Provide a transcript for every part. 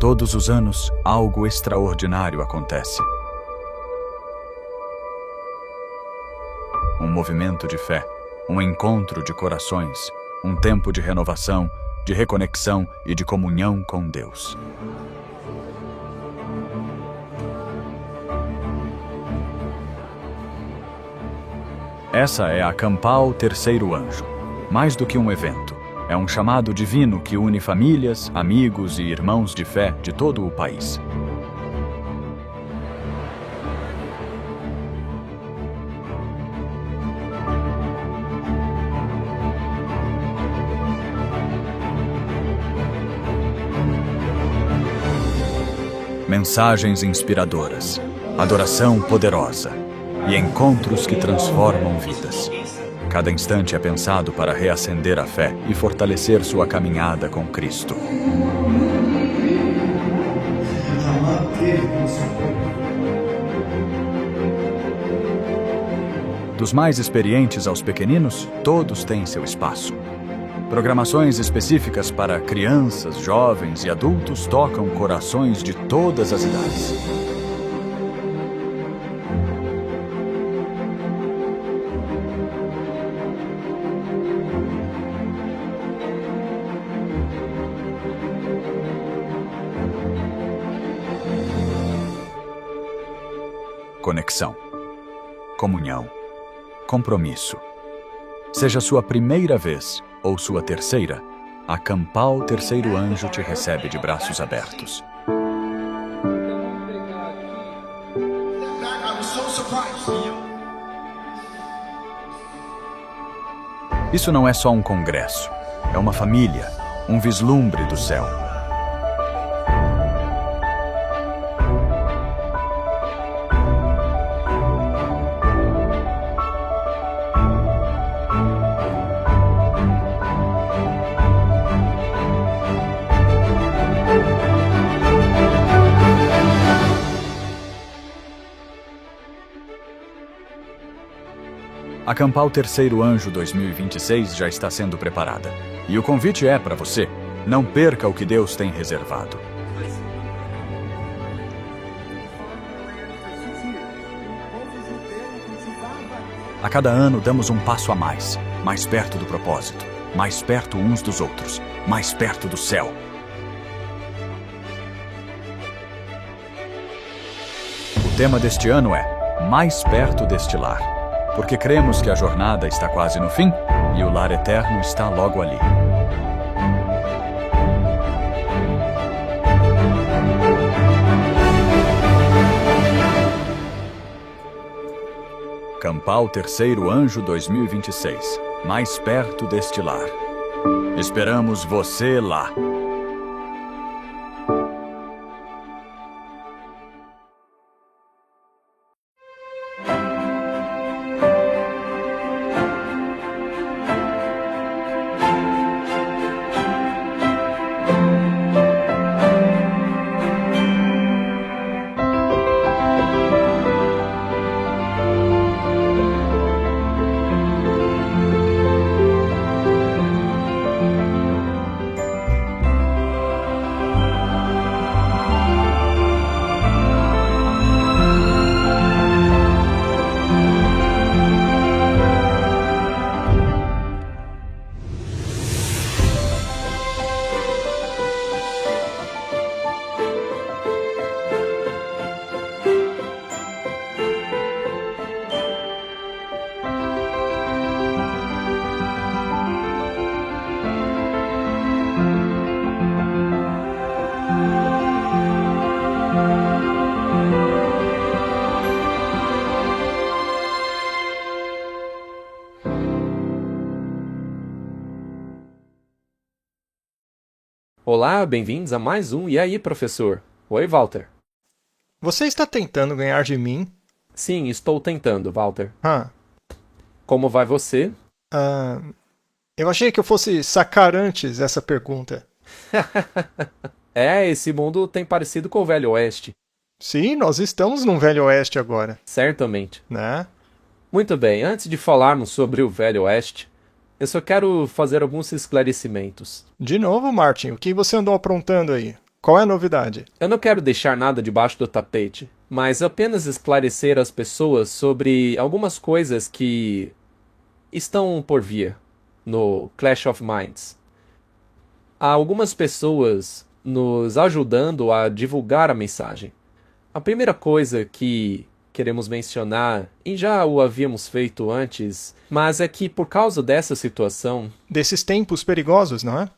Todos os anos, algo extraordinário acontece. Um movimento de fé, um encontro de corações, um tempo de renovação, de reconexão e de comunhão com Deus. Essa é a Campal Terceiro Anjo. Mais do que um evento, é um chamado divino que une famílias, amigos e irmãos de fé de todo o país. Mensagens inspiradoras, adoração poderosa e encontros que transformam vidas. Cada instante é pensado para reacender a fé e fortalecer sua caminhada com Cristo. Dos mais experientes aos pequeninos, todos têm seu espaço. Programações específicas para crianças, jovens e adultos tocam corações de todas as idades. Conexão, comunhão, compromisso. Seja sua primeira vez ou sua terceira, a Campal Terceiro Anjo te recebe de braços abertos. Isso não é só um congresso, é uma família, um vislumbre do céu. A Campal Terceiro Anjo 2026 já está sendo preparada. E o convite é para você. Não perca o que Deus tem reservado. A cada ano damos um passo a mais perto do propósito, mais perto uns dos outros, mais perto do céu. O tema deste ano é Mais Perto deste Lar. Porque cremos que a jornada está quase no fim e o lar eterno está logo ali. Campal Terceiro Anjo 2026. Mais perto deste lar. Esperamos você lá. Olá, bem-vindos a mais um E aí, professor? Oi, Walter. Você está tentando ganhar de mim? Sim, estou tentando, Walter. Ah, Como vai você? eu achei que eu fosse sacar antes essa pergunta. Esse mundo tem parecido com o Velho Oeste. Sim, nós estamos num Velho Oeste agora, Certamente. né? Muito bem, antes de falarmos sobre o Velho Oeste, eu só quero fazer alguns esclarecimentos. De novo, Martin, o que você andou aprontando aí? Qual é a novidade? Eu não quero deixar nada debaixo do tapete, mas apenas esclarecer as pessoas sobre algumas coisas que estão por vir no Clash of Minds. Há algumas pessoas nos ajudando a divulgar a mensagem. A primeira coisa que queremos mencionar, e já o havíamos feito antes, mas é que por causa dessa situação... Desses tempos perigosos, não é?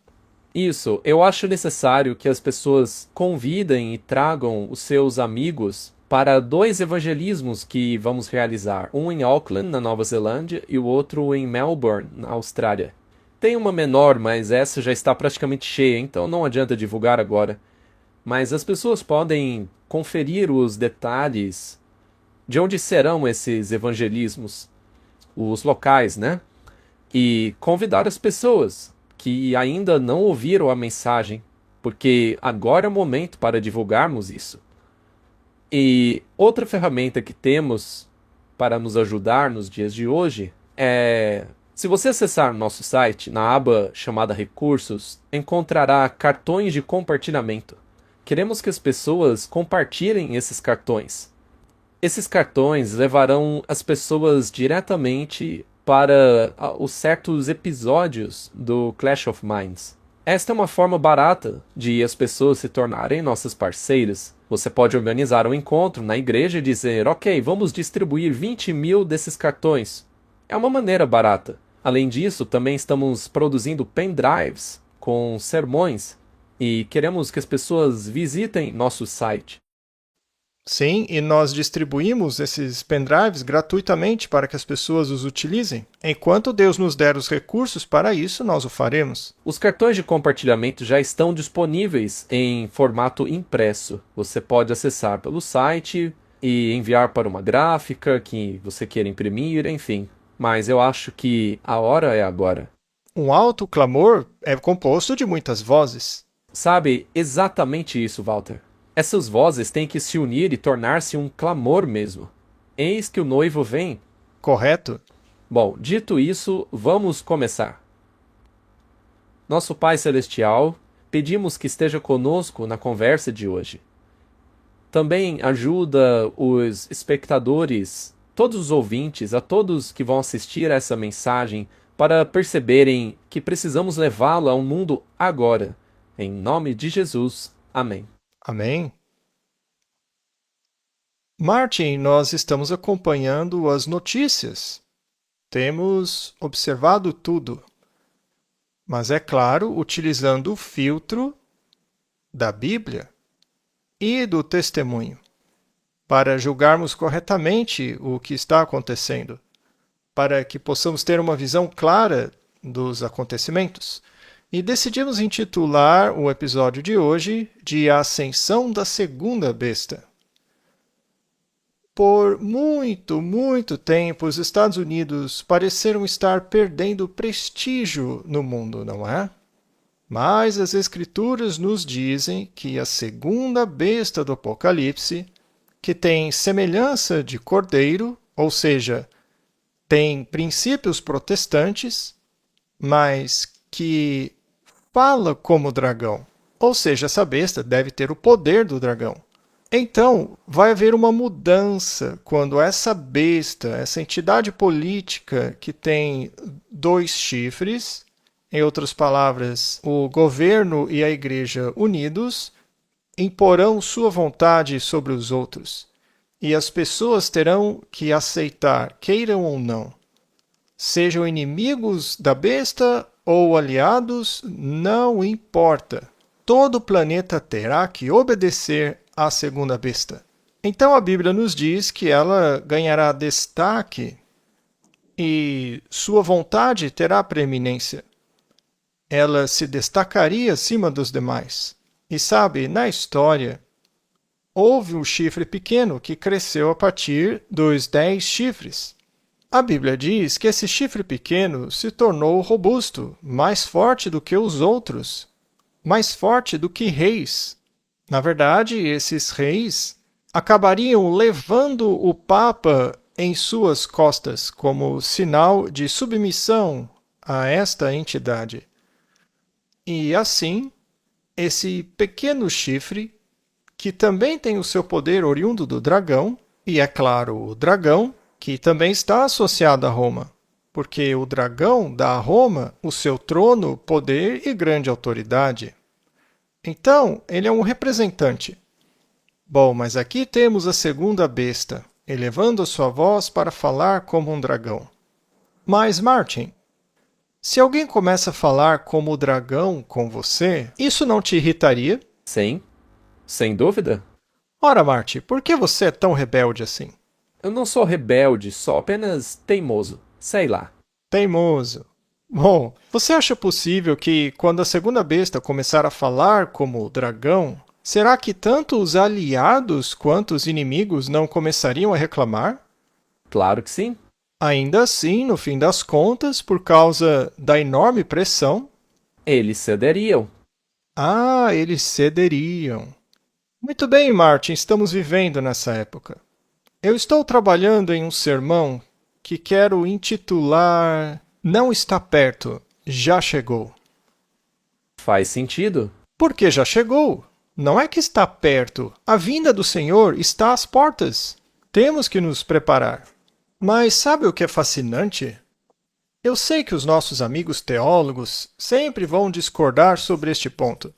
Isso, eu acho necessário que as pessoas convidem e tragam os seus amigos para 2 evangelismos que vamos realizar. Um em Auckland, na Nova Zelândia, e o outro em Melbourne, na Austrália. Tem uma menor, mas essa já está praticamente cheia, então não adianta divulgar agora. Mas as pessoas podem conferir os detalhes de onde serão esses evangelismos, os locais, né? E convidar as pessoas que ainda não ouviram a mensagem, porque agora é o momento para divulgarmos isso. E outra ferramenta que temos para nos ajudar nos dias de hoje é... Se você acessar nosso site, na aba chamada Recursos, encontrará cartões de compartilhamento. Queremos que as pessoas compartilhem esses cartões. Esses cartões levarão as pessoas diretamente para os certos episódios do Clash of Minds. Esta é uma forma barata de as pessoas se tornarem nossas parceiras. Você pode organizar um encontro na igreja e dizer, ok, vamos distribuir 20.000 desses cartões. É uma maneira barata. Além disso, também estamos produzindo pendrives com sermões e queremos que as pessoas visitem nosso site. Sim, e nós distribuímos esses pendrives gratuitamente para que as pessoas os utilizem. Enquanto Deus nos der os recursos para isso, nós o faremos. Os cartões de compartilhamento já estão disponíveis em formato impresso. Você pode acessar pelo site e enviar para uma gráfica que você queira imprimir, enfim. Mas eu acho que a hora é agora. Um alto clamor é composto de muitas vozes. Sabe, exatamente isso, Walter. Essas vozes têm que se unir e tornar-se um clamor mesmo. Eis que o noivo vem. Correto? Bom, dito isso, vamos começar. Nosso Pai Celestial, pedimos que esteja conosco na conversa de hoje. Também ajuda os espectadores, todos os ouvintes, a todos que vão assistir a essa mensagem, para perceberem que precisamos levá-la ao mundo agora. Em nome de Jesus. Amém. Amém. Martin, nós estamos acompanhando as notícias. Temos observado tudo. Mas é claro, utilizando o filtro da Bíblia e do testemunho, para julgarmos corretamente o que está acontecendo, para que possamos ter uma visão clara dos acontecimentos. E decidimos intitular o episódio de hoje de A Ascensão da Segunda Besta. Por muito tempo, os Estados Unidos pareceram estar perdendo prestígio no mundo, não é? Mas as Escrituras nos dizem que a segunda besta do Apocalipse, que tem semelhança de cordeiro, ou seja, tem princípios protestantes, mas que fala como dragão. Ou seja, essa besta deve ter o poder do dragão. Então, vai haver uma mudança quando essa besta, essa entidade política que tem 2 chifres, em outras palavras, o governo e a igreja unidos, imporão sua vontade sobre os outros. E as pessoas terão que aceitar, queiram ou não. Sejam inimigos da besta ou aliados, não importa. Todo o planeta terá que obedecer à segunda besta. Então a Bíblia nos diz que ela ganhará destaque e sua vontade terá preeminência. Ela se destacaria acima dos demais. E sabe, na história, houve um chifre pequeno que cresceu a partir dos 10 chifres. A Bíblia diz que esse chifre pequeno se tornou robusto, mais forte do que os outros, mais forte do que reis. Na verdade, esses reis acabariam levando o Papa em suas costas como sinal de submissão a esta entidade. E assim, esse pequeno chifre, que também tem o seu poder oriundo do dragão, e é claro, o dragão, que também está associado a Roma, porque o dragão dá a Roma o seu trono, poder e grande autoridade. Então, ele é um representante. Bom, mas aqui temos a segunda besta, elevando a sua voz para falar como um dragão. Mas, Martin, se alguém começa a falar como o dragão com você, isso não te irritaria? Sim, sem dúvida. Ora, Martin, por que você é tão rebelde assim? Eu não sou rebelde, só apenas teimoso. Sei lá. Teimoso. Bom, você acha possível que, quando a segunda besta começar a falar como o dragão, será que tanto os aliados quanto os inimigos não começariam a reclamar? Claro que sim. Ainda assim, no fim das contas, por causa da enorme pressão, Eles cederiam. eles cederiam. Muito bem, Martin, estamos vivendo nessa época. Eu estou trabalhando em um sermão que quero intitular Não está perto, já chegou. Faz sentido. Porque já chegou. Não é que está perto. A vinda do Senhor está às portas. Temos que nos preparar. Mas sabe o que é fascinante? Eu sei que os nossos amigos teólogos sempre vão discordar sobre este ponto,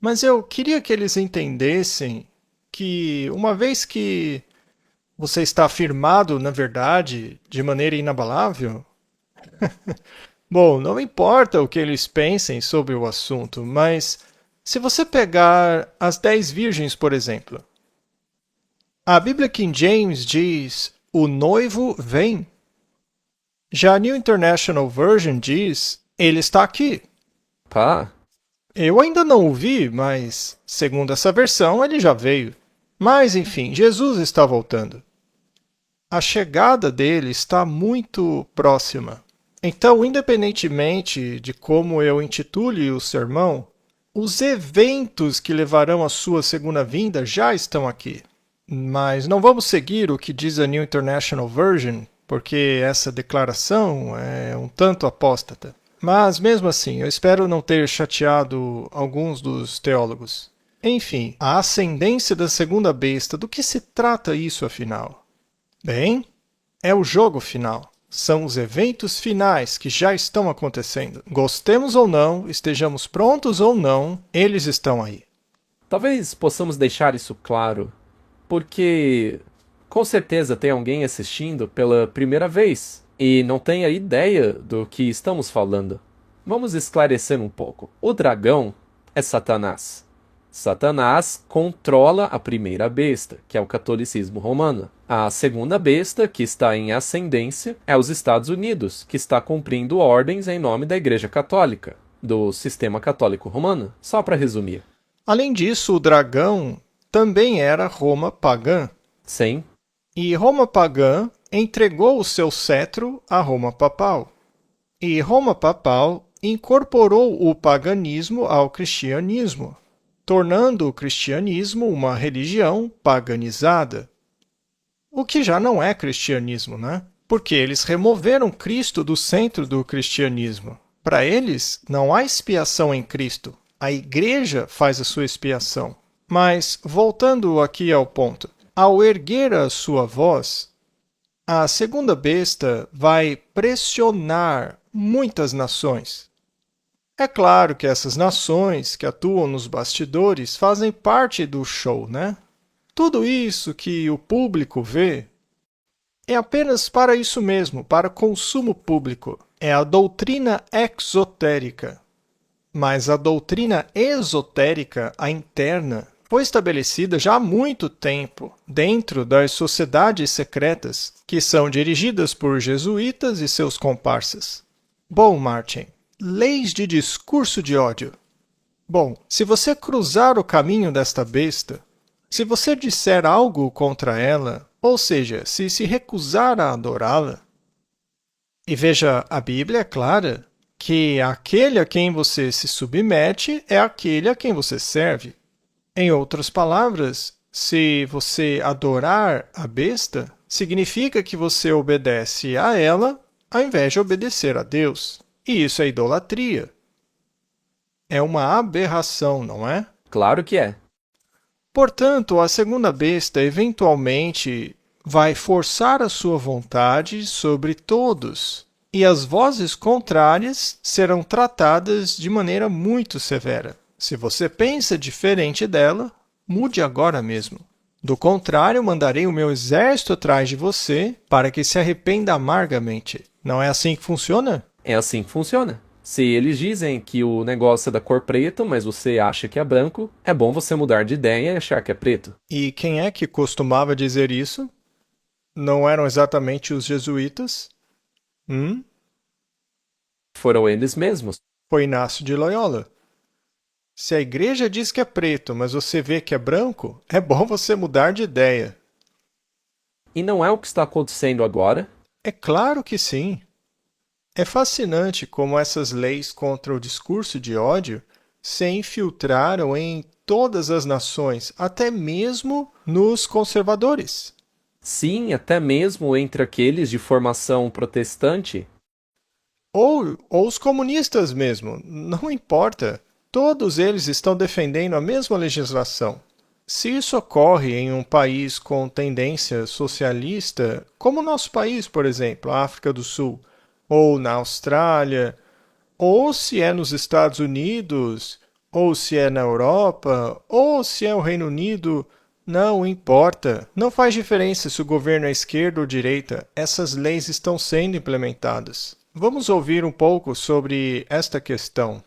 mas eu queria que eles entendessem que, uma vez que você está afirmado na verdade de maneira inabalável, bom, não importa o que eles pensem sobre o assunto, mas se você pegar as 10 virgens, por exemplo, a Bíblia King James diz: o noivo vem. Já a New International Version diz: ele está aqui. Pá, Eu ainda não o vi, mas, segundo essa versão, ele já veio. Mas, enfim, Jesus está voltando. A chegada dele está muito próxima. Então, independentemente de como eu intitule o sermão, os eventos que levarão à sua segunda vinda já estão aqui. Mas não vamos seguir o que diz a New International Version, porque essa declaração é um tanto apóstata. Mas, mesmo assim, eu espero não ter chateado alguns dos teólogos. Enfim, a ascendência da segunda besta, do que se trata isso afinal? Bem, é o jogo final. São os eventos finais que já estão acontecendo. Gostemos ou não, estejamos prontos ou não, eles estão aí. talvez possamos deixar isso claro, porque com certeza tem alguém assistindo pela primeira vez e não tem a ideia do que estamos falando. Vamos esclarecer um pouco. O dragão é Satanás. Satanás controla a primeira besta, que é o catolicismo romano. A segunda besta, que está em ascendência, é os Estados Unidos, que está cumprindo ordens em nome da Igreja Católica, do sistema católico romano. Só para resumir. Além disso, o dragão também era Roma pagã. Sim, E Roma pagã entregou o seu cetro a Roma papal. E Roma papal incorporou o paganismo ao cristianismo, tornando o cristianismo uma religião paganizada. O que já não é cristianismo, né? Porque eles removeram Cristo do centro do cristianismo. Para eles, não há expiação em Cristo. A igreja faz a sua expiação. Mas, voltando aqui ao ponto, ao erguer a sua voz, a segunda besta vai pressionar muitas nações. É claro que essas nações que atuam nos bastidores fazem parte do show, né? Tudo isso que o público vê é apenas para isso mesmo, para consumo público. É a doutrina exotérica. Mas a doutrina esotérica, a interna, foi estabelecida já há muito tempo dentro das sociedades secretas que são dirigidas por jesuítas e seus comparsas. Bom, Martin, leis de discurso de ódio. Bom, se você cruzar o caminho desta besta, se você disser algo contra ela, ou seja, se recusar a adorá-la, e veja, a Bíblia é clara que aquele a quem você se submete é aquele a quem você serve. Em outras palavras, se você adorar a besta, significa que você obedece a ela ao invés de obedecer a Deus. E isso é idolatria. É uma aberração, não é? Claro que é. Portanto, a segunda besta eventualmente vai forçar a sua vontade sobre todos, e as vozes contrárias serão tratadas de maneira muito severa. Se você pensa diferente dela, mude agora mesmo. Do contrário, mandarei o meu exército atrás de você para que se arrependa amargamente. Não é assim que funciona? É assim que funciona. Se eles dizem que o negócio é da cor preta, mas você acha que é branco, é bom você mudar de ideia e achar que é preto. E quem é que costumava dizer isso? Não eram exatamente os jesuítas? Foram eles mesmos. Foi Inácio de Loyola. Se a igreja diz que é preto, mas você vê que é branco, é bom você mudar de ideia. E não é o que está acontecendo agora? É claro que sim. É fascinante como essas leis contra o discurso de ódio se infiltraram em todas as nações, até mesmo nos conservadores. Sim, até mesmo entre aqueles de formação protestante. Ou os comunistas mesmo, não importa. Todos eles estão defendendo a mesma legislação. Se isso ocorre em um país com tendência socialista, como o nosso país, por exemplo, a África do Sul, ou na Austrália, ou se é nos Estados Unidos, ou se é na Europa, ou se é o Reino Unido, não importa. Não faz diferença se o governo é esquerda ou direita, essas leis estão sendo implementadas. Vamos ouvir um pouco sobre esta questão,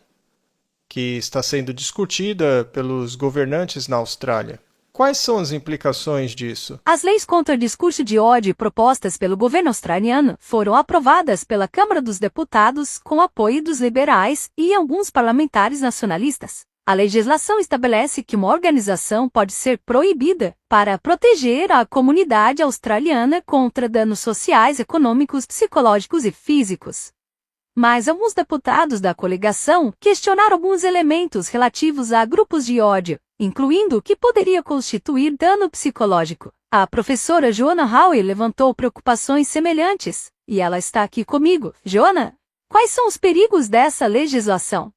que está sendo discutida pelos governantes na Austrália. Quais são as implicações disso? As leis contra discurso de ódio propostas pelo governo australiano foram aprovadas pela Câmara dos Deputados com apoio dos liberais e alguns parlamentares nacionalistas. A legislação estabelece que uma organização pode ser proibida para proteger a comunidade australiana contra danos sociais, econômicos, psicológicos e físicos. Mas alguns deputados da coligação questionaram alguns elementos relativos a grupos de ódio, incluindo o que poderia constituir dano psicológico. A professora Joanna Howe levantou preocupações semelhantes, e ela está aqui comigo. Joanna, quais são os perigos dessa legislação?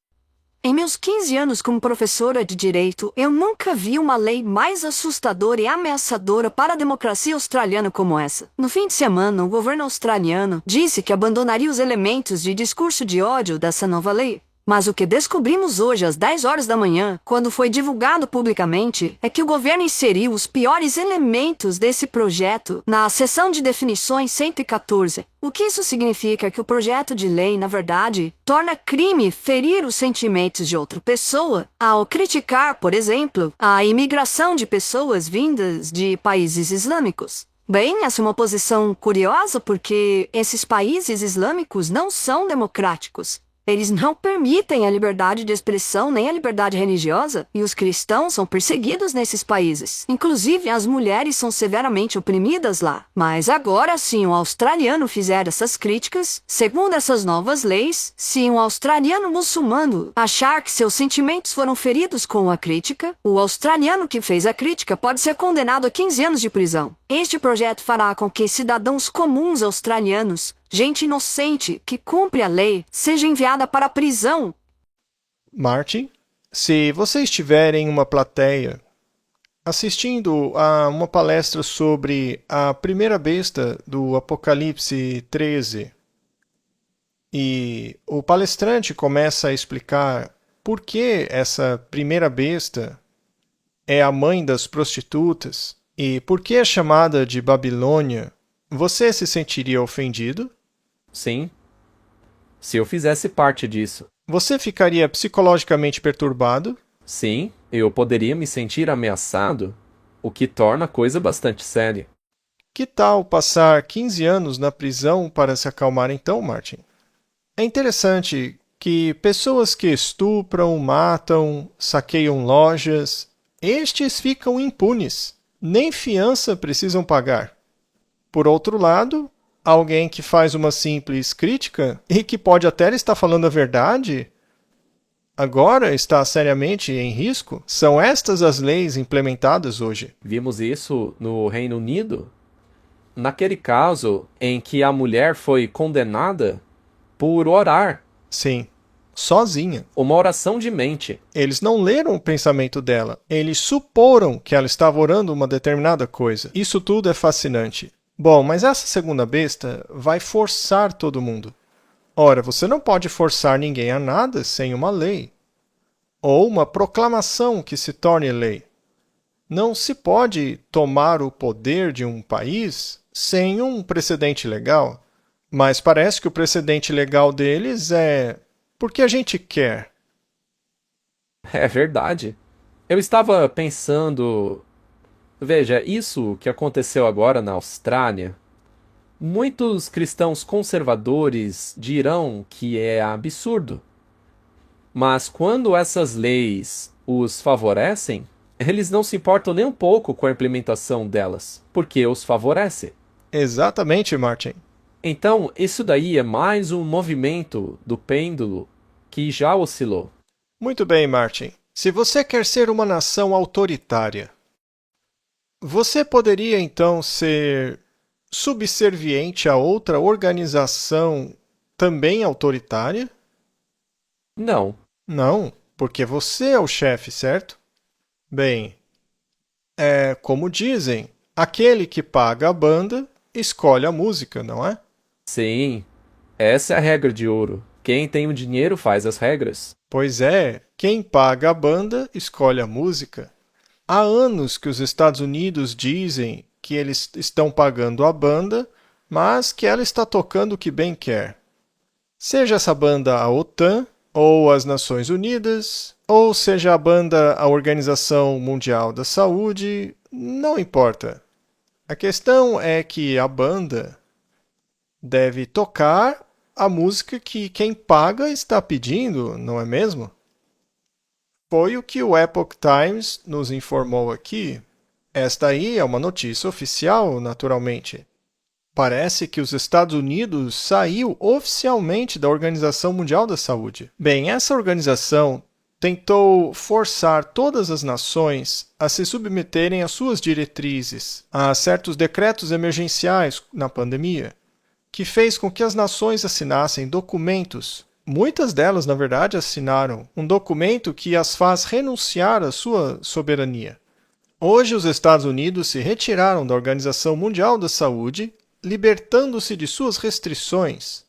Em meus 15 anos como professora de direito, eu nunca vi uma lei mais assustadora e ameaçadora para a democracia australiana como essa. No fim de semana, o governo australiano disse que abandonaria os elementos de discurso de ódio dessa nova lei. Mas o que descobrimos hoje às 10 horas da manhã, quando foi divulgado publicamente, é que o governo inseriu os piores elementos desse projeto na seção de definições 114. O que isso significa é que o projeto de lei, na verdade, torna crime ferir os sentimentos de outra pessoa ao criticar, por exemplo, a imigração de pessoas vindas de países islâmicos. Bem, essa é uma posição curiosa porque esses países islâmicos não são democráticos. Eles não permitem a liberdade de expressão nem a liberdade religiosa, e os cristãos são perseguidos nesses países. Inclusive, as mulheres são severamente oprimidas lá. Mas agora, se um australiano fizer essas críticas, segundo essas novas leis, se um australiano muçulmano achar que seus sentimentos foram feridos com a crítica, o australiano que fez a crítica pode ser condenado a 15 anos de prisão. Este projeto fará com que cidadãos comuns australianos, gente inocente que cumpre a lei, seja enviada para a prisão. Martin, se você estiver em uma plateia assistindo a uma palestra sobre a primeira besta do Apocalipse 13 e o palestrante começa a explicar por que essa primeira besta é a mãe das prostitutas e por que é chamada de Babilônia, você se sentiria ofendido? Sim. Se eu fizesse parte disso. Você ficaria psicologicamente perturbado? Sim, eu poderia me sentir ameaçado, o que torna a coisa bastante séria. Que tal passar 15 anos na prisão para se acalmar então, Martin? É interessante que pessoas que estupram, matam, saqueiam lojas, estes ficam impunes. Nem fiança precisam pagar. Por outro lado, alguém que faz uma simples crítica e que pode até estar falando a verdade, agora está seriamente em risco. São estas as leis implementadas hoje. Vimos isso no Reino Unido, naquele caso em que a mulher foi condenada por orar. Sim. sozinha. Uma oração de mente. Eles não leram o pensamento dela. Eles suporam que ela estava orando uma determinada coisa. Isso tudo é fascinante. Bom, mas essa segunda besta vai forçar todo mundo. Ora, você não pode forçar ninguém a nada sem uma lei. Ou uma proclamação que se torne lei. Não se pode tomar o poder de um país sem um precedente legal. Mas parece que o precedente legal deles é porque a gente quer. É verdade. Eu estava pensando. Veja, isso que aconteceu agora na Austrália. Muitos cristãos conservadores dirão que é absurdo. Mas quando essas leis os favorecem, eles não se importam nem um pouco com a implementação delas, porque os favorece. Exatamente, Martin. Então, isso daí é mais um movimento do pêndulo que já oscilou. Muito bem, Martin. Se você quer ser uma nação autoritária, você poderia então ser subserviente a outra organização também autoritária? Não. Não, porque você é o chefe, certo? Bem, é como dizem, aquele que paga a banda escolhe a música, não é? Sim, essa é a regra de ouro. Quem tem o dinheiro faz as regras. Pois é, quem paga a banda escolhe a música. Há anos que os Estados Unidos dizem que eles estão pagando a banda, mas que ela está tocando o que bem quer. Seja essa banda a OTAN, ou as Nações Unidas, ou seja a banda a Organização Mundial da Saúde, não importa. A questão é que a banda deve tocar a música que quem paga está pedindo, não é mesmo? Foi o que o Epoch Times nos informou aqui. Esta aí é uma notícia oficial, naturalmente. Parece que os Estados Unidos saiu oficialmente da Organização Mundial da Saúde. Bem, essa organização tentou forçar todas as nações a se submeterem às suas diretrizes, a certos decretos emergenciais na pandemia, que fez com que as nações assinassem documentos. Muitas delas, na verdade, assinaram um documento que as faz renunciar à sua soberania. Hoje, os Estados Unidos se retiraram da Organização Mundial da Saúde, libertando-se de suas restrições,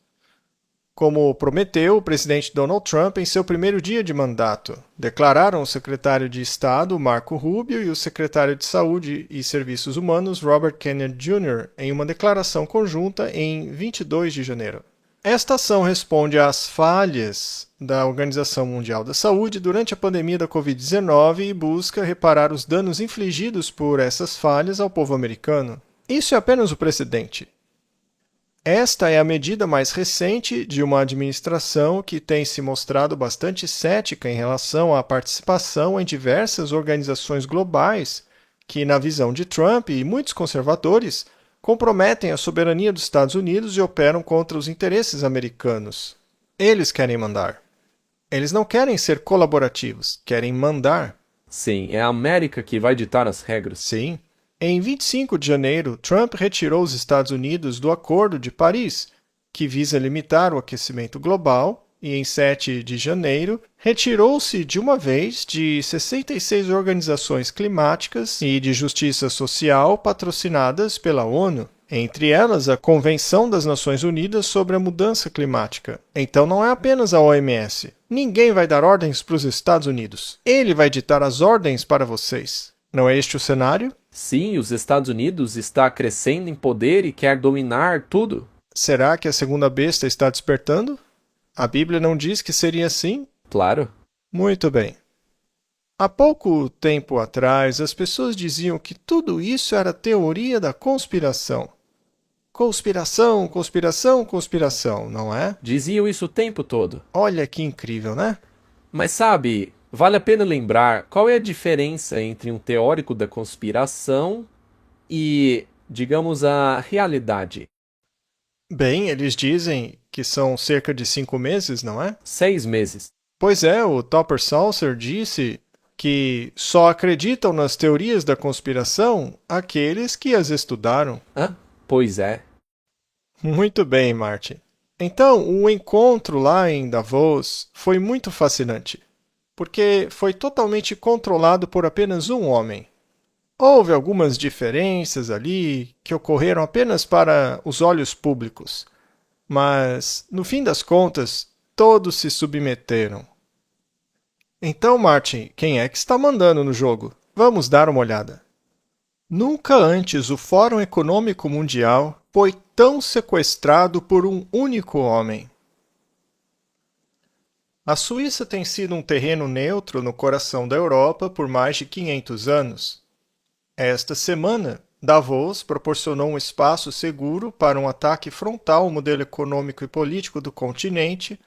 como prometeu o presidente Donald Trump em seu primeiro dia de mandato. Declararam o secretário de Estado, Marco Rubio, e o secretário de Saúde e Serviços Humanos, Robert Kennedy Jr., em uma declaração conjunta em 22 de janeiro. Esta ação responde às falhas da Organização Mundial da Saúde durante a pandemia da Covid-19 e busca reparar os danos infligidos por essas falhas ao povo americano. Isso é apenas o precedente. Esta é a medida mais recente de uma administração que tem se mostrado bastante cética em relação à participação em diversas organizações globais que, na visão de Trump e muitos conservadores, comprometem a soberania dos Estados Unidos e operam contra os interesses americanos. Eles querem mandar. Eles não querem ser colaborativos, querem mandar. Sim, é a América que vai ditar as regras. Sim. Em 25 de janeiro, Trump retirou os Estados Unidos do Acordo de Paris, que visa limitar o aquecimento global, e em 7 de janeiro, retirou-se de uma vez de 66 organizações climáticas e de justiça social patrocinadas pela ONU, entre elas a Convenção das Nações Unidas sobre a Mudança Climática. Então não é apenas a OMS. Ninguém vai dar ordens para os Estados Unidos. Ele vai ditar as ordens para vocês. Não é este o cenário? Sim, os Estados Unidos está crescendo em poder e quer dominar tudo. Será que a segunda besta está despertando? A Bíblia não diz que seria assim? Claro. Muito bem. Há pouco tempo atrás, as pessoas diziam que tudo isso era teoria da conspiração. Conspiração, conspiração, conspiração, não é? Diziam isso o tempo todo. Olha que incrível, né? Mas sabe, vale a pena lembrar qual é a diferença entre um teórico da conspiração e, digamos, a realidade. Bem, eles dizem que são cerca de 5 meses, não é? 6 meses. Pois é, o Topper Saucer disse que só acreditam nas teorias da conspiração aqueles que as estudaram. Hã? Pois é. Muito bem, Martin. Então, o encontro lá em Davos foi muito fascinante, porque foi totalmente controlado por apenas um homem. Houve algumas diferenças ali que ocorreram apenas para os olhos públicos, mas, no fim das contas, todos se submeteram. Então, Martin, quem é que está mandando no jogo? Vamos dar uma olhada. Nunca antes o Fórum Econômico Mundial foi tão sequestrado por um único homem. A Suíça tem sido um terreno neutro no coração da Europa por mais de 500 anos. Esta semana, Davos proporcionou um espaço seguro para um ataque frontal ao modelo econômico e político do continente,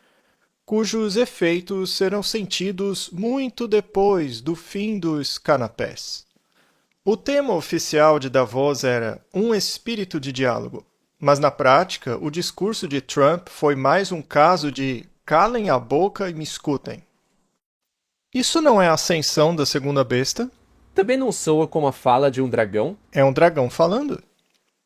cujos efeitos serão sentidos muito depois do fim dos canapés. O tema oficial de Davos era um espírito de diálogo, mas na prática o discurso de Trump foi mais um caso de calem a boca e me escutem. Isso não é a ascensão da segunda besta? Também não soa como a fala de um dragão? É um dragão falando.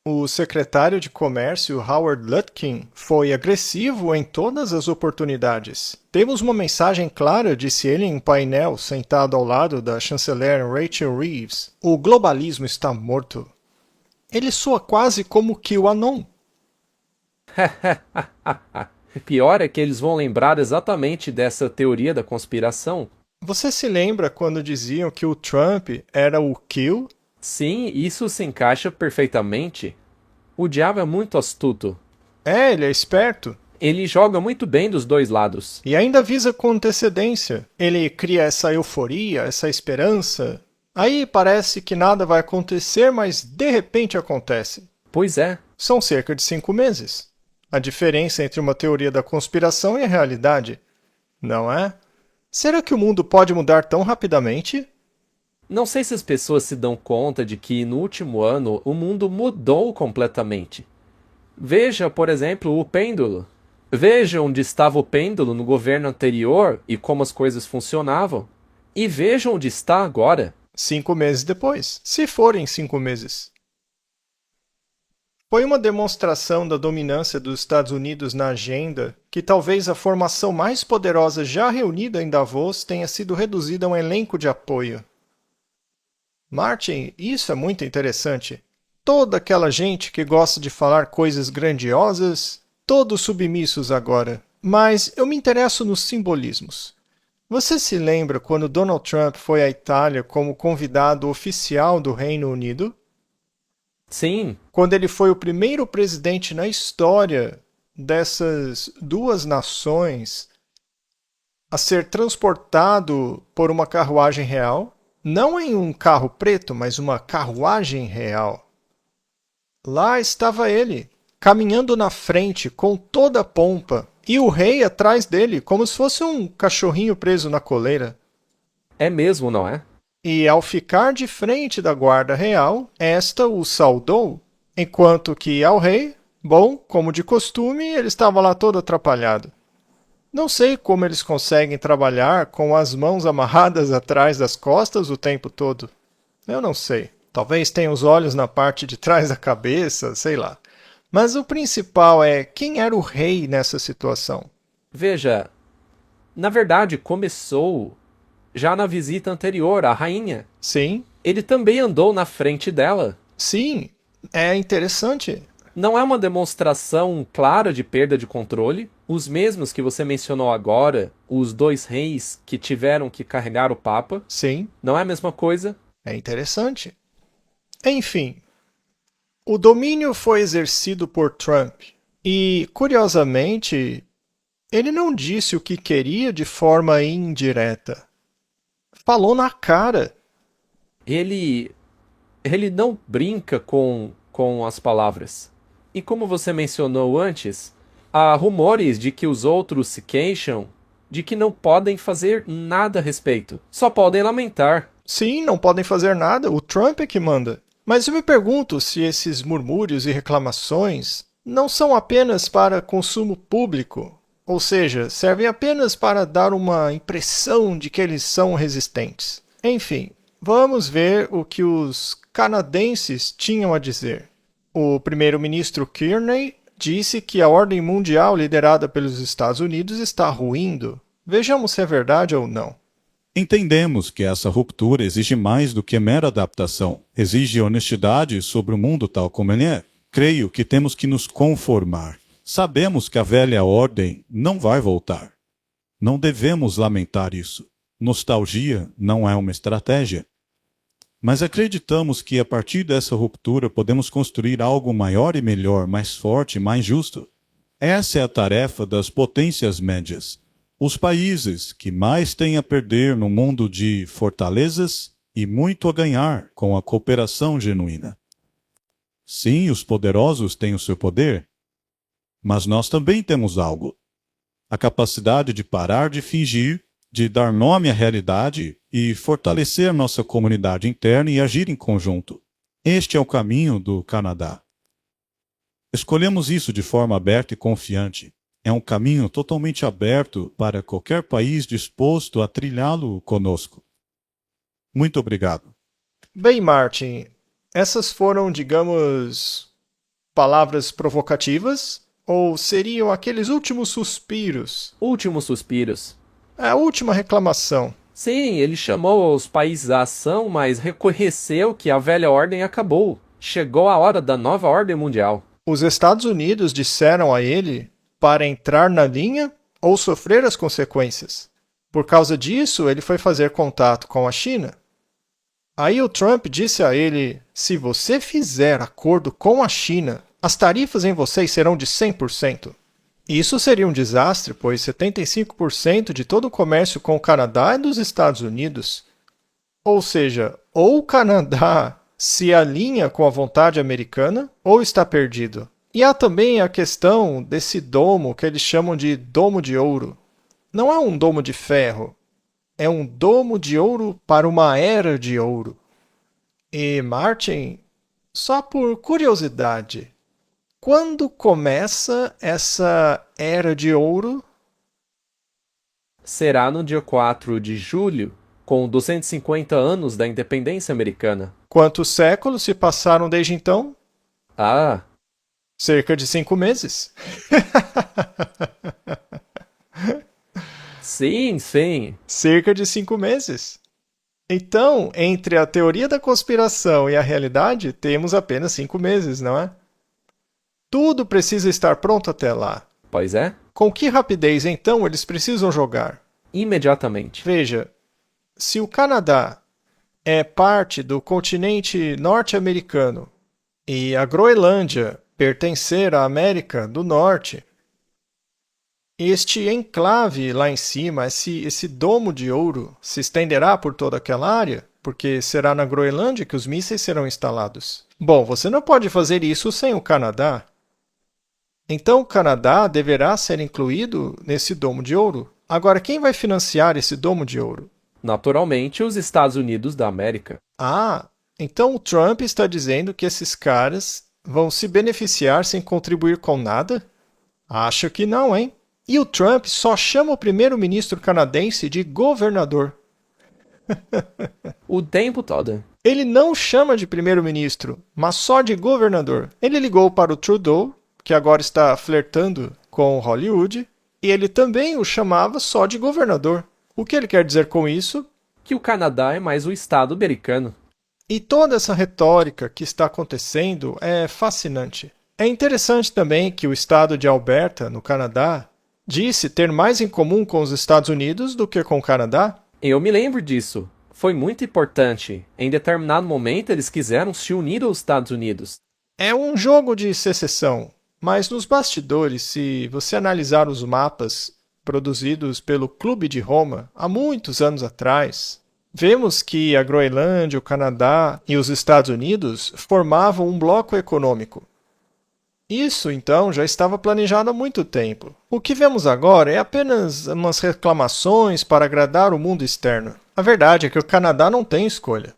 O secretário de Comércio, Howard Lutkin, foi agressivo em todas as oportunidades. Temos uma mensagem clara, disse ele em um painel sentado ao lado da chanceler Rachel Reeves. O globalismo está morto. Ele soa quase como QAnon. Pior é que eles vão lembrar exatamente dessa teoria da conspiração. Você se lembra quando diziam que o Trump era o Q? Sim, isso se encaixa perfeitamente. O diabo é muito astuto. É, ele é esperto. Ele joga muito bem dos dois lados. E ainda avisa com antecedência. Ele cria essa euforia, essa esperança. Aí parece que nada vai acontecer, mas de repente acontece. Pois é. São cerca de 5 meses. A diferença entre uma teoria da conspiração e a realidade, não é? Será que o mundo pode mudar tão rapidamente? Não sei se as pessoas se dão conta de que no último ano o mundo mudou completamente. Veja, por exemplo, o pêndulo. Veja onde estava o pêndulo no governo anterior e como as coisas funcionavam. E veja onde está agora. 5 meses depois, se forem 5 meses. Foi uma demonstração da dominância dos Estados Unidos na agenda que talvez a formação mais poderosa já reunida em Davos tenha sido reduzida a um elenco de apoio. Martin, isso é muito interessante. Toda aquela gente que gosta de falar coisas grandiosas, todos submissos agora. Mas eu me interesso nos simbolismos. Você se lembra quando Donald Trump foi à Itália como convidado oficial do Reino Unido? Sim. Quando ele foi o primeiro presidente na história dessas duas nações a ser transportado por uma carruagem real, não em um carro preto, mas uma carruagem real. Lá estava ele, caminhando na frente com toda a pompa, e o rei atrás dele, como se fosse um cachorrinho preso na coleira. É mesmo, não é? E ao ficar de frente da guarda real, esta o saudou, enquanto que ao rei, bom, como de costume, ele estava lá todo atrapalhado. Não sei como eles conseguem trabalhar com as mãos amarradas atrás das costas o tempo todo. Eu não sei. Talvez tenha os olhos na parte de trás da cabeça, sei lá. Mas o principal é quem era o rei nessa situação. Veja, na verdade começou já na visita anterior à rainha. Sim. Ele também andou na frente dela. Sim, é interessante. Não é uma demonstração clara de perda de controle. Os mesmos que você mencionou agora, os dois reis que tiveram que carregar o Papa. Sim. Não é a mesma coisa? É interessante. Enfim, o domínio foi exercido por Trump. E, curiosamente, ele não disse o que queria de forma indireta. Falou na cara. Ele não brinca com as palavras. E como você mencionou antes, há rumores de que os outros se queixam de que não podem fazer nada a respeito. Só podem lamentar. Sim, não podem fazer nada, o Trump é que manda. Mas eu me pergunto se esses murmúrios e reclamações não são apenas para consumo público, ou seja, servem apenas para dar uma impressão de que eles são resistentes. Enfim, vamos ver o que os canadenses tinham a dizer. O primeiro-ministro Kearney disse que a ordem mundial liderada pelos Estados Unidos está ruindo. Vejamos se é verdade ou não. Entendemos que essa ruptura exige mais do que mera adaptação. Exige honestidade sobre o mundo tal como ele é. Creio que temos que nos conformar. Sabemos que a velha ordem não vai voltar. Não devemos lamentar isso. Nostalgia não é uma estratégia. Mas acreditamos que a partir dessa ruptura podemos construir algo maior e melhor, mais forte, mais justo. Essa é a tarefa das potências médias. Os países que mais têm a perder no mundo de fortalezas e muito a ganhar com a cooperação genuína. Sim, os poderosos têm o seu poder, mas nós também temos algo. A capacidade de parar de fingir, de dar nome à realidade e fortalecer nossa comunidade interna e agir em conjunto. Este é o caminho do Canadá. Escolhemos isso de forma aberta e confiante. É um caminho totalmente aberto para qualquer país disposto a trilhá-lo conosco. Muito obrigado. Bem, Martin, essas foram, digamos, palavras provocativas ou seriam aqueles últimos suspiros? Últimos suspiros. É a última reclamação. Sim, ele chamou os países à ação, mas reconheceu que a velha ordem acabou. Chegou a hora da nova ordem mundial. Os Estados Unidos disseram a ele para entrar na linha ou sofrer as consequências. Por causa disso, ele foi fazer contato com a China. Aí o Trump disse a ele, se você fizer acordo com a China, as tarifas em vocês serão de 100%. Isso seria um desastre, pois 75% de todo o comércio com o Canadá é dos Estados Unidos. Ou seja, ou o Canadá se alinha com a vontade americana, ou está perdido. E há também a questão desse domo que eles chamam de domo de ouro. Não é um domo de ferro, é um domo de ouro para uma era de ouro. E, Martin, só por curiosidade, quando começa essa era de ouro? Será no dia 4 de julho, com 250 anos da independência americana. Quantos séculos se passaram desde então? Ah, Cerca de 5 meses. sim, sim. Cerca de 5 meses. Então, entre a teoria da conspiração e a realidade, temos apenas 5 meses, não é? Tudo precisa estar pronto até lá. Pois é, Com que rapidez, então, eles precisam jogar? imediatamente. Veja, se o Canadá é parte do continente norte-americano e a Groenlândia pertencer à América do Norte, este enclave lá em cima, esse domo de ouro, se estenderá por toda aquela área, porque será na Groenlândia que os mísseis serão instalados. Bom, você não pode fazer isso sem o Canadá. Então o Canadá deverá ser incluído nesse domo de ouro. Agora, quem vai financiar esse domo de ouro? Naturalmente, os Estados Unidos da América. Ah, então o Trump está dizendo que esses caras vão se beneficiar sem contribuir com nada? Acho que não, hein? E o Trump só chama o primeiro-ministro canadense de governador. O tempo todo. Ele não chama de primeiro-ministro, mas só de governador. Ele ligou para o Trudeau, que agora está flertando com Hollywood, e ele também o chamava só de governador. O que ele quer dizer com isso? Que o Canadá é mais o estado americano. E toda essa retórica que está acontecendo é fascinante. É interessante também que o estado de Alberta, no Canadá, disse ter mais em comum com os Estados Unidos do que com o Canadá. Eu me lembro disso. Foi muito importante. Em determinado momento, eles quiseram se unir aos Estados Unidos. É um jogo de secessão, mas nos bastidores, se você analisar os mapas produzidos pelo Clube de Roma há muitos anos atrás, vemos que a Groenlândia, o Canadá e os Estados Unidos formavam um bloco econômico. Isso, então, já estava planejado há muito tempo. O que vemos agora é apenas umas reclamações para agradar o mundo externo. A verdade é que o Canadá não tem escolha.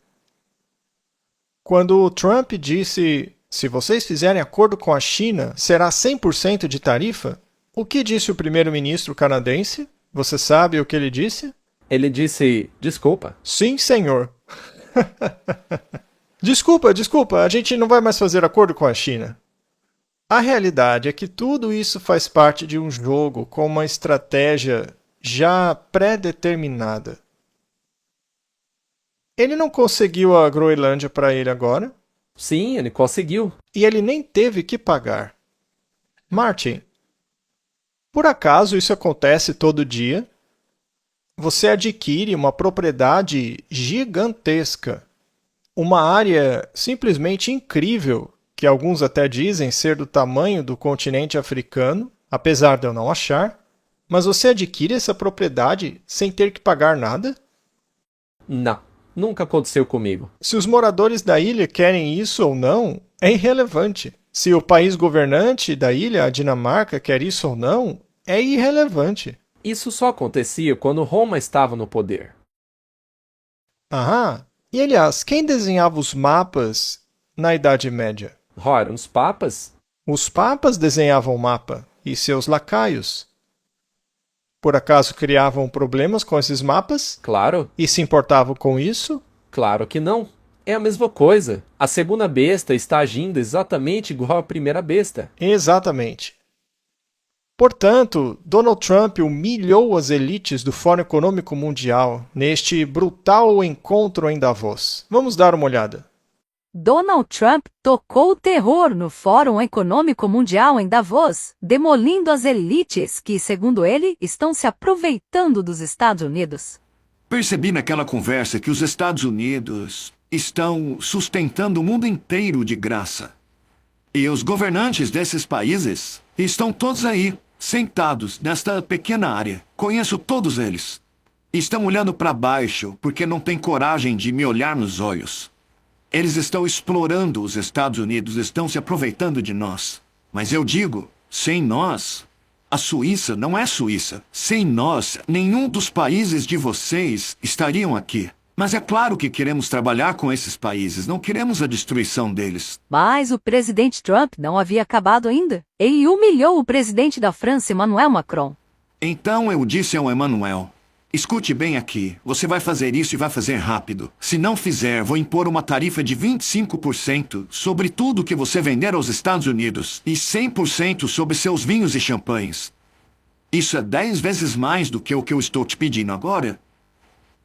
Quando o Trump disse, se vocês fizerem acordo com a China, será 100% de tarifa, o que disse o primeiro-ministro canadense? Você sabe o que ele disse? Ele disse, desculpa. Sim, senhor. Desculpa, a gente não vai mais fazer acordo com a China. A realidade é que tudo isso faz parte de um jogo com uma estratégia já pré-determinada. Ele não conseguiu a Groenlândia para ele agora, Sim, ele conseguiu. e ele nem teve que pagar. Martin, por acaso isso acontece todo dia? Você adquire uma propriedade gigantesca, uma área simplesmente incrível, que alguns até dizem ser do tamanho do continente africano, apesar de eu não achar, mas você adquire essa propriedade sem ter que pagar nada? Não, nunca aconteceu comigo. Se os moradores da ilha querem isso ou não, é irrelevante. Se o país governante da ilha, a Dinamarca, quer isso ou não, é irrelevante. Isso só acontecia quando Roma estava no poder. Aham. E aliás, quem desenhava os mapas na Idade Média? Ora, os papas? Os papas desenhavam o mapa e seus lacaios. Por acaso criavam problemas com esses mapas? Claro, E se importavam com isso? claro que não. É a mesma coisa. A segunda besta está agindo exatamente igual à primeira besta. Exatamente. Portanto, Donald Trump humilhou as elites do Fórum Econômico Mundial neste brutal encontro em Davos. Vamos dar uma olhada. Donald Trump tocou o terror no Fórum Econômico Mundial em Davos, demolindo as elites que, segundo ele, estão se aproveitando dos Estados Unidos. Percebi naquela conversa que os Estados Unidos estão sustentando o mundo inteiro de graça. E os governantes desses países estão todos aí, sentados nesta pequena área. Conheço todos eles. Estão olhando para baixo porque não têm coragem de me olhar nos olhos. Eles estão explorando os Estados Unidos, estão se aproveitando de nós. Mas eu digo, sem nós, a Suíça não é Suíça. Sem nós, nenhum dos países de vocês estariam aqui. Mas é claro que queremos trabalhar com esses países, não queremos a destruição deles. Mas o presidente Trump não havia acabado ainda. Ele humilhou o presidente da França, Emmanuel Macron. Então eu disse ao Emmanuel, escute bem aqui, você vai fazer isso e vai fazer rápido. Se não fizer, vou impor uma tarifa de 25% sobre tudo que você vender aos Estados Unidos e 100% sobre seus vinhos e champanhes. Isso é 10 vezes mais do que o que eu estou te pedindo agora.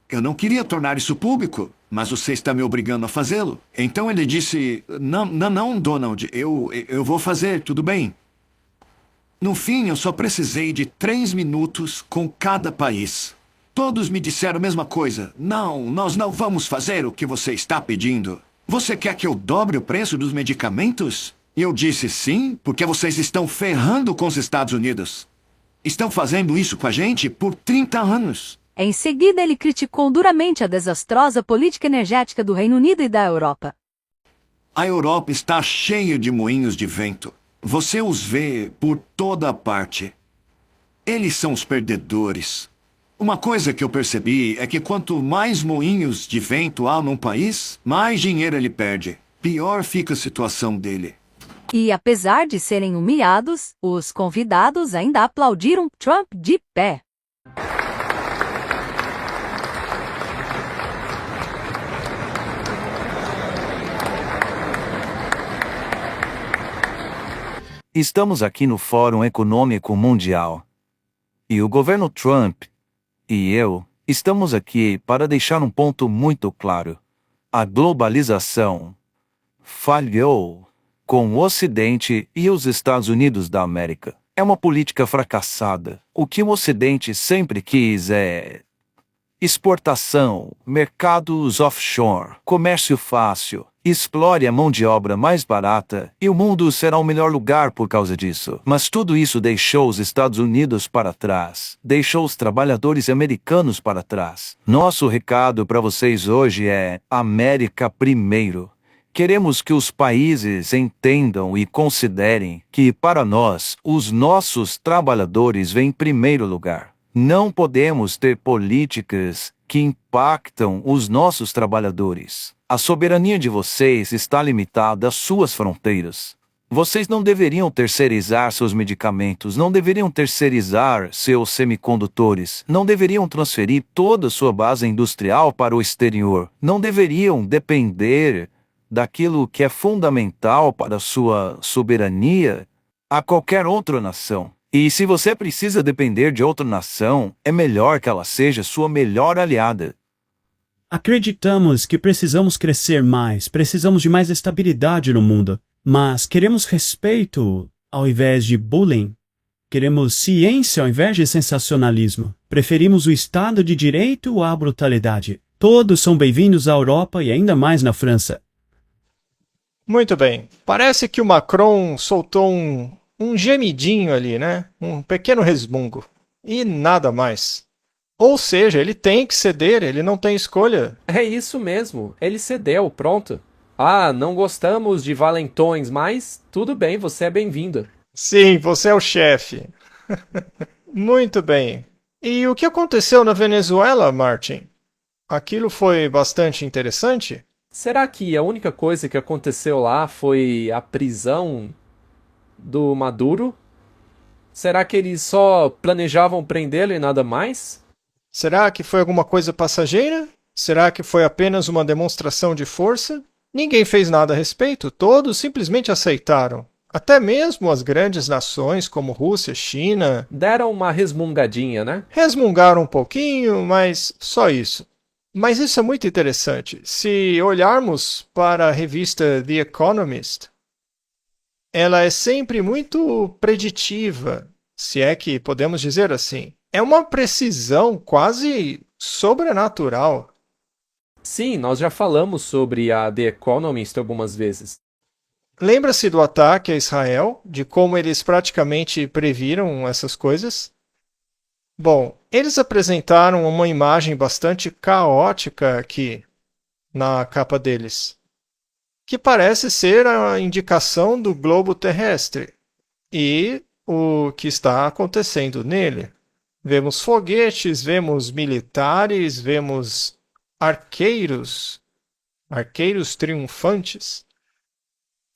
Eu não queria tornar isso público, mas você está me obrigando a fazê-lo. Então ele disse, não, Donald, eu vou fazer, tudo bem. No fim, eu só precisei de 3 minutos com cada país. Todos me disseram a mesma coisa. Não, nós não vamos fazer o que você está pedindo. Você quer que eu dobre o preço dos medicamentos? E eu disse sim, porque vocês estão ferrando com os Estados Unidos. Estão fazendo isso com a gente por 30 anos. Em seguida, ele criticou duramente a desastrosa política energética do Reino Unido e da Europa. A Europa está cheia de moinhos de vento. Você os vê por toda parte. Eles são os perdedores. Uma coisa que eu percebi é que quanto mais moinhos de vento há num país, mais dinheiro ele perde. Pior fica a situação dele. E apesar de serem humilhados, os convidados ainda aplaudiram Trump de pé. Estamos aqui no Fórum Econômico Mundial. E o governo Trump e eu estamos aqui para deixar um ponto muito claro. A globalização falhou com o Ocidente e os Estados Unidos da América. É uma política fracassada. O que o Ocidente sempre quis é exportação, mercados offshore, comércio fácil. Explore a mão de obra mais barata, e o mundo será o melhor lugar por causa disso. Mas tudo isso deixou os Estados Unidos para trás. Deixou os trabalhadores americanos para trás. Nosso recado para vocês hoje é: América primeiro. Queremos que os países entendam e considerem que, para nós, os nossos trabalhadores vêm em primeiro lugar. Não podemos ter políticas que impactam os nossos trabalhadores. A soberania de vocês está limitada às suas fronteiras. Vocês não deveriam terceirizar seus medicamentos, não deveriam terceirizar seus semicondutores, não deveriam transferir toda a sua base industrial para o exterior, não deveriam depender daquilo que é fundamental para a sua soberania a qualquer outra nação. E se você precisa depender de outra nação, é melhor que ela seja sua melhor aliada. Acreditamos que precisamos crescer mais, precisamos de mais estabilidade no mundo, mas queremos respeito ao invés de bullying. Queremos ciência ao invés de sensacionalismo. Preferimos o Estado de Direito à brutalidade. Todos são bem-vindos à Europa e ainda mais na França. Muito bem. Parece que o Macron soltou um gemidinho ali, né? Um pequeno resmungo. E nada mais. Ou seja, ele tem que ceder, ele não tem escolha. É isso mesmo, ele cedeu, pronto. Ah, não gostamos de valentões, mas tudo bem, você é bem-vindo. Sim, você é o chefe. Muito bem. E o que aconteceu na Venezuela, Martin? Aquilo foi bastante interessante? Será que a única coisa que aconteceu lá foi a prisão do Maduro? Será que eles só planejavam prendê-lo e nada mais? Será que foi alguma coisa passageira? Será que foi apenas uma demonstração de força? Ninguém fez nada a respeito, todos simplesmente aceitaram. Até mesmo as grandes nações como Rússia, China... Deram uma resmungadinha, né? Resmungaram um pouquinho, mas só isso. Mas isso é muito interessante. Se olharmos para a revista The Economist, ela é sempre muito preditiva, se é que podemos dizer assim. É uma precisão quase sobrenatural. Sim, nós já falamos sobre a The Economist algumas vezes. Lembra-se do ataque a Israel, de como eles praticamente previram essas coisas? Bom, eles apresentaram uma imagem bastante caótica aqui na capa deles, que parece ser a indicação do globo terrestre e o que está acontecendo nele. Vemos foguetes, vemos militares, vemos arqueiros triunfantes.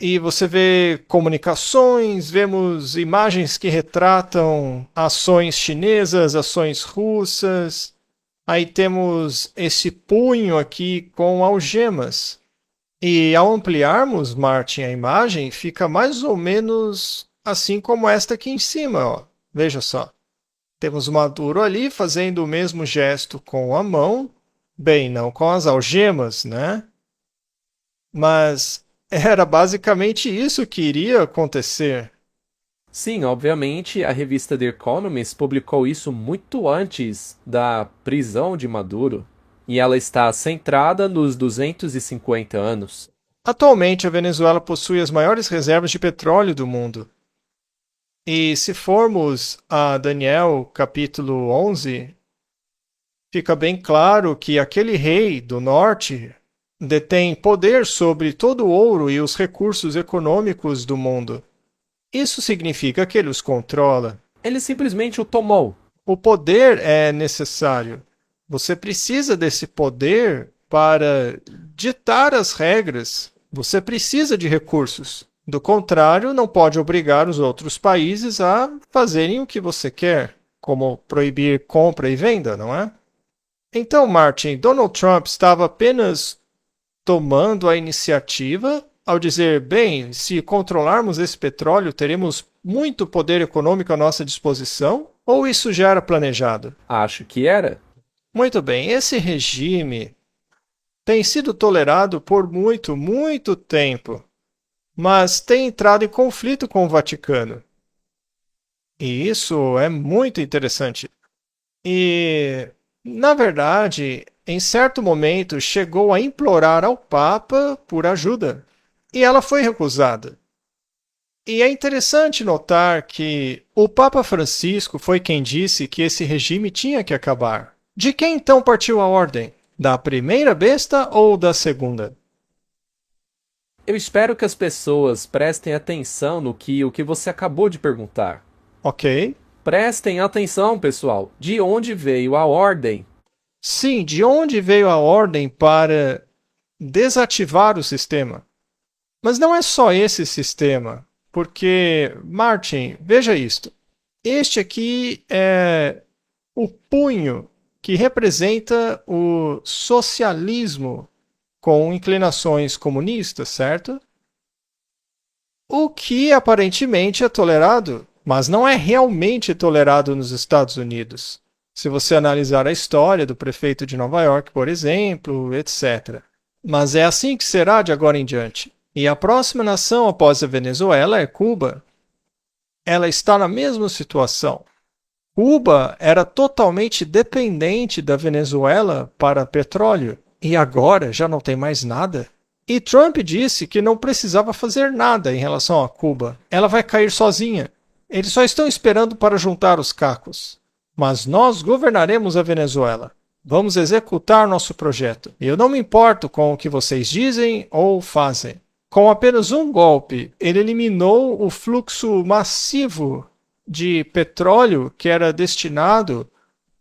E você vê comunicações, vemos imagens que retratam ações chinesas, ações russas. Aí temos esse punho aqui com algemas. E ao ampliarmos, Martin, a imagem, fica mais ou menos assim como esta aqui em cima, ó. Veja só. Temos o Maduro ali fazendo o mesmo gesto com a mão. Bem, não com as algemas, né? Mas era basicamente isso que iria acontecer. Sim, obviamente, a revista The Economist publicou isso muito antes da prisão de Maduro. E ela está centrada nos 250 anos. Atualmente, a Venezuela possui as maiores reservas de petróleo do mundo. E se formos a Daniel, capítulo 11, fica bem claro que aquele rei do norte detém poder sobre todo o ouro e os recursos econômicos do mundo. Isso significa que ele os controla. Ele simplesmente o tomou. O poder é necessário. Você precisa desse poder para ditar as regras. Você precisa de recursos. Do contrário, não pode obrigar os outros países a fazerem o que você quer, como proibir compra e venda, não é? Então, Martin, Donald Trump estava apenas tomando a iniciativa ao dizer, bem, se controlarmos esse petróleo, teremos muito poder econômico à nossa disposição? Ou isso já era planejado? Acho que era. Muito bem, esse regime tem sido tolerado por muito tempo, mas tem entrado em conflito com o Vaticano. E isso é muito interessante. E, na verdade, em certo momento chegou a implorar ao Papa por ajuda, e ela foi recusada. E é interessante notar que o Papa Francisco foi quem disse que esse regime tinha que acabar. De quem então partiu a ordem? Da primeira besta ou da segunda? Eu espero que as pessoas prestem atenção no que você acabou de perguntar. Ok. Prestem atenção, pessoal. De onde veio a ordem? Sim, de onde veio a ordem para desativar o sistema? Mas não é só esse sistema, porque, Martin, veja isto. Este aqui é o punho que representa o socialismo com inclinações comunistas, certo? o que aparentemente é tolerado, mas não é realmente tolerado nos Estados Unidos. Se você analisar a história do prefeito de Nova York, por exemplo, etc. Mas é assim que será de agora em diante. E a próxima nação após a Venezuela é Cuba. Ela está na mesma situação. Cuba era totalmente dependente da Venezuela para petróleo e agora já não tem mais nada. E Trump disse que não precisava fazer nada em relação a Cuba. Ela vai cair sozinha. Eles só estão esperando para juntar os cacos. Mas nós governaremos a Venezuela. Vamos executar nosso projeto. E eu não me importo com o que vocês dizem ou fazem. Com apenas um golpe, ele eliminou o fluxo massivo de petróleo que era destinado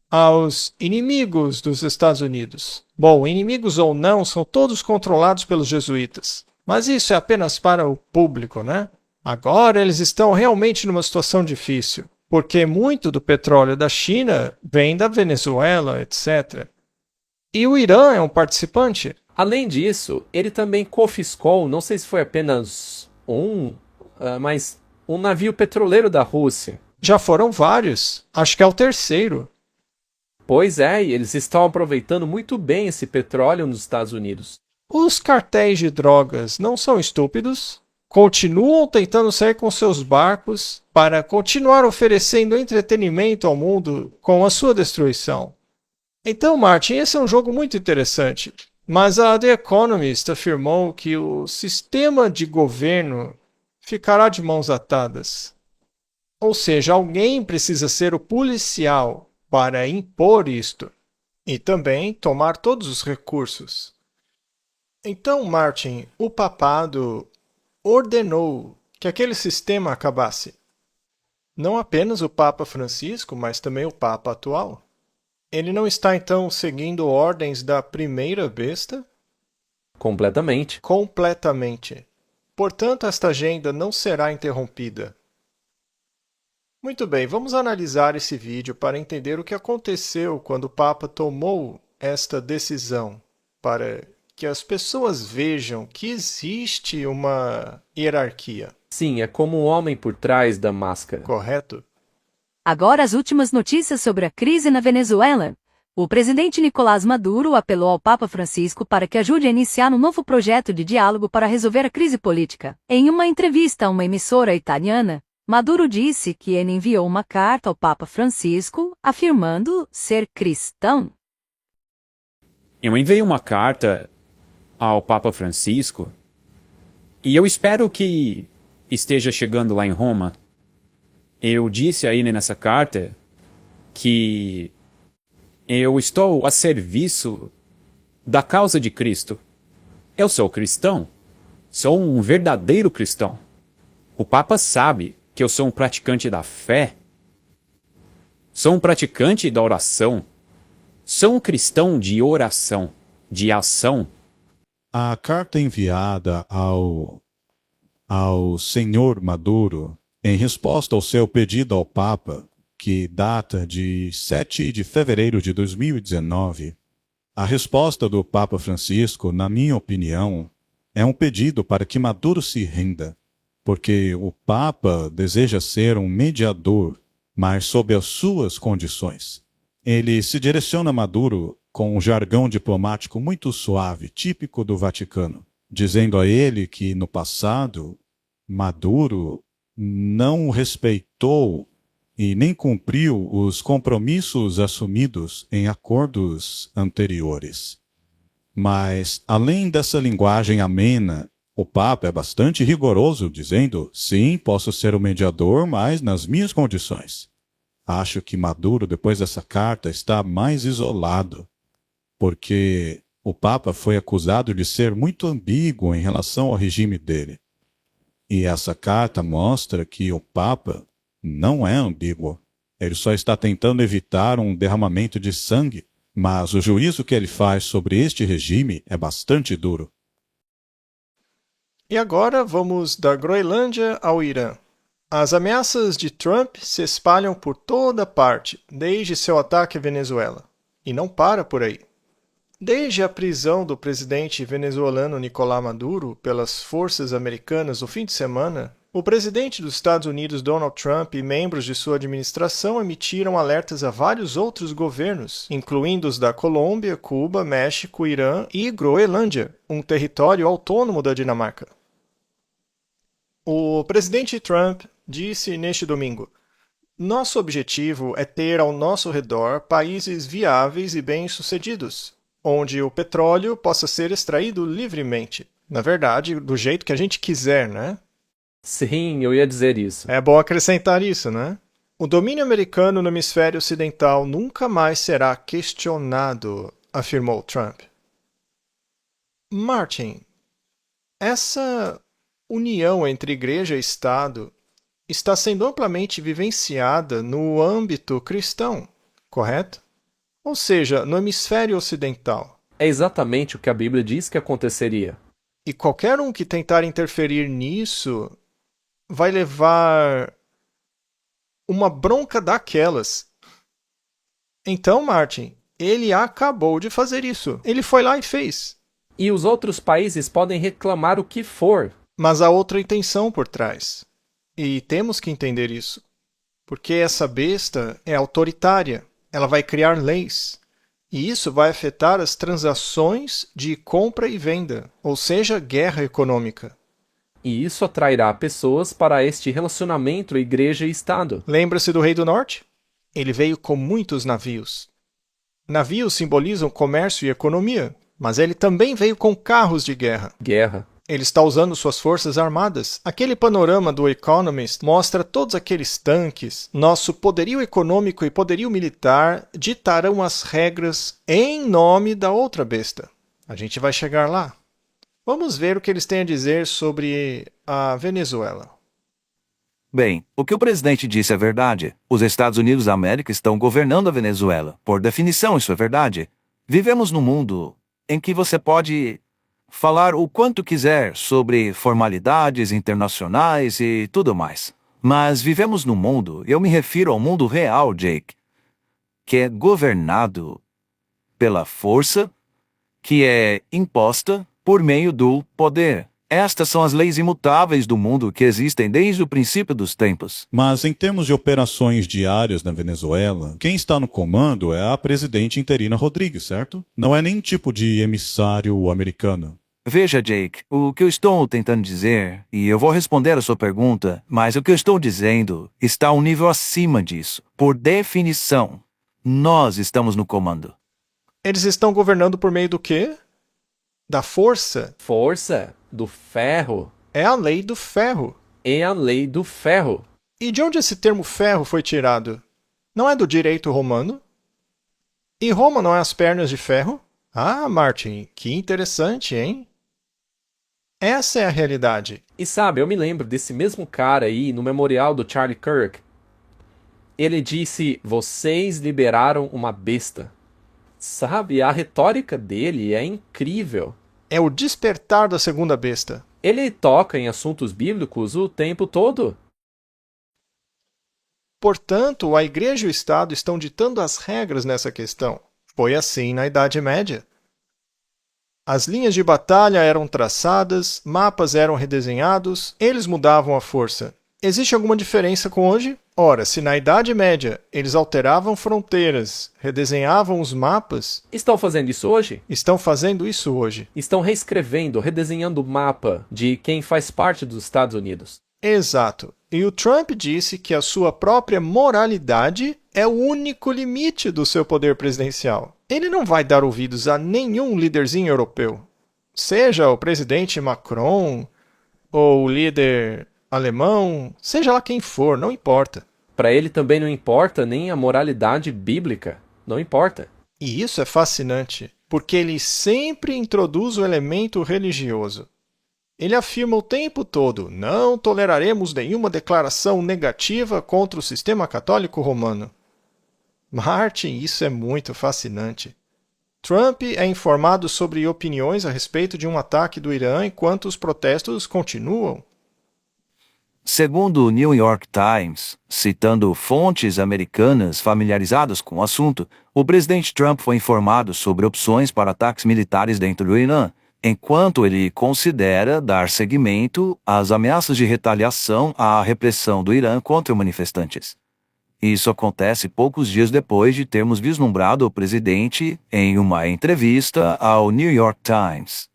aos inimigos dos Estados Unidos. Bom, inimigos ou não, são todos controlados pelos jesuítas. Mas isso é apenas para o público, né? Agora eles estão realmente numa situação difícil, porque muito do petróleo da China vem da Venezuela, etc. E o Irã é um participante. Além disso, ele também confiscou, não sei se foi apenas mas um navio petroleiro da Rússia. Já foram vários. Acho que é o terceiro. Pois é, e eles estão aproveitando muito bem esse petróleo nos Estados Unidos. Os cartéis de drogas não são estúpidos. Continuam tentando sair com seus barcos para continuar oferecendo entretenimento ao mundo com a sua destruição. Então, Martin, esse é um jogo muito interessante. Mas a The Economist afirmou que o sistema de governo ficará de mãos atadas. Ou seja, alguém precisa ser o policial para impor isto e também tomar todos os recursos. Então, Martin, o papado ordenou que aquele sistema acabasse. Não apenas o Papa Francisco, mas também o Papa atual. Ele não está, então, seguindo ordens da primeira besta? Completamente. Completamente. Portanto, esta agenda não será interrompida. Muito bem, vamos analisar esse vídeo para entender o que aconteceu quando o Papa tomou esta decisão, para que as pessoas vejam que existe uma hierarquia. Sim, é como um homem por trás da máscara. Correto? Agora as últimas notícias sobre a crise na Venezuela. O presidente Nicolás Maduro apelou ao Papa Francisco para que ajude a iniciar um novo projeto de diálogo para resolver a crise política. Em uma entrevista a uma emissora italiana, Maduro disse que ele enviou uma carta ao Papa Francisco afirmando ser cristão. Eu enviei uma carta ao Papa Francisco e eu espero que esteja chegando lá em Roma. Eu disse a ele nessa carta que eu estou a serviço da causa de Cristo. Eu sou cristão. Sou um verdadeiro cristão. O Papa sabe que eu sou um praticante da fé. Sou um praticante da oração. Sou um cristão de oração, de ação. A carta enviada ao senhor Maduro, em resposta ao seu pedido ao Papa, que data de 7 de fevereiro de 2019, a resposta do Papa Francisco, na minha opinião, é um pedido para que Maduro se renda, porque o Papa deseja ser um mediador, mas sob as suas condições. Ele se direciona a Maduro com um jargão diplomático muito suave, típico do Vaticano, dizendo a ele que, no passado, Maduro não respeitou e nem cumpriu os compromissos assumidos em acordos anteriores. Mas, além dessa linguagem amena, o Papa é bastante rigoroso, dizendo: sim, posso ser o mediador, mas nas minhas condições. Acho que Maduro, depois dessa carta, está mais isolado, porque o Papa foi acusado de ser muito ambíguo em relação ao regime dele. E essa carta mostra que o Papa não é ambíguo. Ele só está tentando evitar um derramamento de sangue, mas o juízo que ele faz sobre este regime é bastante duro. E agora vamos da Groenlândia ao Irã. As ameaças de Trump se espalham por toda parte, desde seu ataque à Venezuela. E não para por aí. Desde a prisão do presidente venezuelano Nicolás Maduro pelas forças americanas no fim de semana, o presidente dos Estados Unidos, Donald Trump, e membros de sua administração emitiram alertas a vários outros governos, incluindo os da Colômbia, Cuba, México, Irã e Groenlândia, um território autônomo da Dinamarca. O presidente Trump disse neste domingo: "Nosso objetivo é ter ao nosso redor países viáveis e bem-sucedidos, onde o petróleo possa ser extraído livremente. Na verdade, do jeito que a gente quiser, né?" Sim, eu ia dizer isso. É bom acrescentar isso, né? O domínio americano no hemisfério ocidental nunca mais será questionado, afirmou Trump. Martin, essa união entre igreja e Estado está sendo amplamente vivenciada no âmbito cristão, correto? Ou seja, no hemisfério ocidental. É exatamente o que a Bíblia diz que aconteceria. E qualquer um que tentar interferir nisso vai levar uma bronca daquelas. Então, Martin, ele acabou de fazer isso. Ele foi lá e fez. E os outros países podem reclamar o que for. Mas há outra intenção por trás. E temos que entender isso. Porque essa besta é autoritária. Ela vai criar leis. E isso vai afetar as transações de compra e venda, ou seja, guerra econômica. E isso atrairá pessoas para este relacionamento igreja e Estado. Lembra-se do Rei do Norte? Ele veio com muitos navios. Navios simbolizam comércio e economia, mas ele também veio com carros de guerra. Ele está usando suas forças armadas. Aquele panorama do Economist mostra todos aqueles tanques. Nosso poderio econômico e poderio militar ditarão as regras em nome da outra besta. A gente vai chegar lá. Vamos ver o que eles têm a dizer sobre a Venezuela. Bem, o que o presidente disse é verdade. Os Estados Unidos da América estão governando a Venezuela. Por definição, isso é verdade. Vivemos num mundo em que você pode falar o quanto quiser sobre formalidades internacionais e tudo mais. Mas vivemos num mundo, eu me refiro ao mundo real, Jake, que é governado pela força que é imposta por meio do poder. Estas são as leis imutáveis do mundo que existem desde o princípio dos tempos. Mas em termos de operações diárias na Venezuela, quem está no comando é a presidente interina Rodrigues, certo? Não é nenhum tipo de emissário americano. Veja, Jake, o que eu estou tentando dizer, e eu vou responder a sua pergunta, mas o que eu estou dizendo está um nível acima disso. Por definição, nós estamos no comando. Eles estão governando por meio do quê? Da força? Força do ferro. É a lei do ferro. É a lei do ferro. E de onde esse termo ferro foi tirado? Não é do direito romano? E Roma não é as pernas de ferro? Ah, Martin, que interessante, hein? Essa é a realidade. E sabe, eu me lembro desse mesmo cara aí no memorial do Charlie Kirk. Ele disse, vocês liberaram uma besta. Sabe, a retórica dele é incrível. É o despertar da segunda besta. Ele toca em assuntos bíblicos o tempo todo. Portanto, a Igreja e o Estado estão ditando as regras nessa questão. Foi assim na Idade Média. As linhas de batalha eram traçadas, mapas eram redesenhados, eles mudavam a força. Existe alguma diferença com hoje? Ora, se na Idade Média eles alteravam fronteiras, redesenhavam os mapas... Estão fazendo isso hoje? Estão fazendo isso hoje. Estão reescrevendo, redesenhando o mapa de quem faz parte dos Estados Unidos. Exato. E o Trump disse que a sua própria moralidade é o único limite do seu poder presidencial. Ele não vai dar ouvidos a nenhum líderzinho europeu. Seja o presidente Macron ou o líder alemão, seja lá quem for, não importa. Para ele também não importa nem a moralidade bíblica. Não importa. E isso é fascinante, porque ele sempre introduz o elemento religioso. Ele afirma o tempo todo, não toleraremos nenhuma declaração negativa contra o sistema católico romano. Martin, isso é muito fascinante. Trump é informado sobre opiniões a respeito de um ataque do Irã enquanto os protestos continuam. Segundo o New York Times, citando fontes americanas familiarizadas com o assunto, o presidente Trump foi informado sobre opções para ataques militares dentro do Irã, enquanto ele considera dar seguimento às ameaças de retaliação à repressão do Irã contra manifestantes. Isso acontece poucos dias depois de termos vislumbrado o presidente em uma entrevista ao New York Times.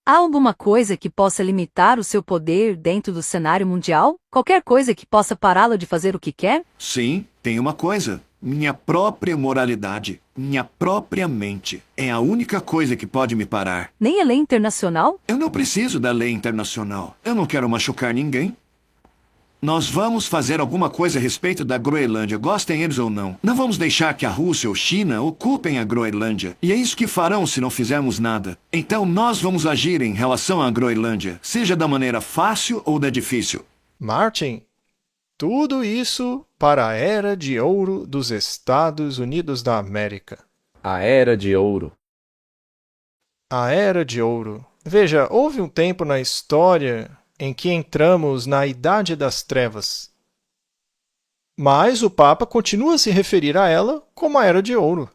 Há alguma coisa que possa limitar o seu poder dentro do cenário mundial? Qualquer coisa que possa pará-lo de fazer o que quer? Sim, tem uma coisa. Minha própria moralidade, minha própria mente. É a única coisa que pode me parar. Nem a lei internacional? Eu não preciso da lei internacional. Eu não quero machucar ninguém. Nós vamos fazer alguma coisa a respeito da Groenlândia, gostem eles ou não. Não vamos deixar que a Rússia ou China ocupem a Groenlândia. E é isso que farão se não fizermos nada. Então nós vamos agir em relação à Groenlândia, seja da maneira fácil ou da difícil. Martin, tudo isso para a Era de Ouro dos Estados Unidos da América. A Era de Ouro. A Era de Ouro. Veja, houve um tempo na história em que entramos na Idade das Trevas. Mas o Papa continua a se referir a ela como a Era de Ouro.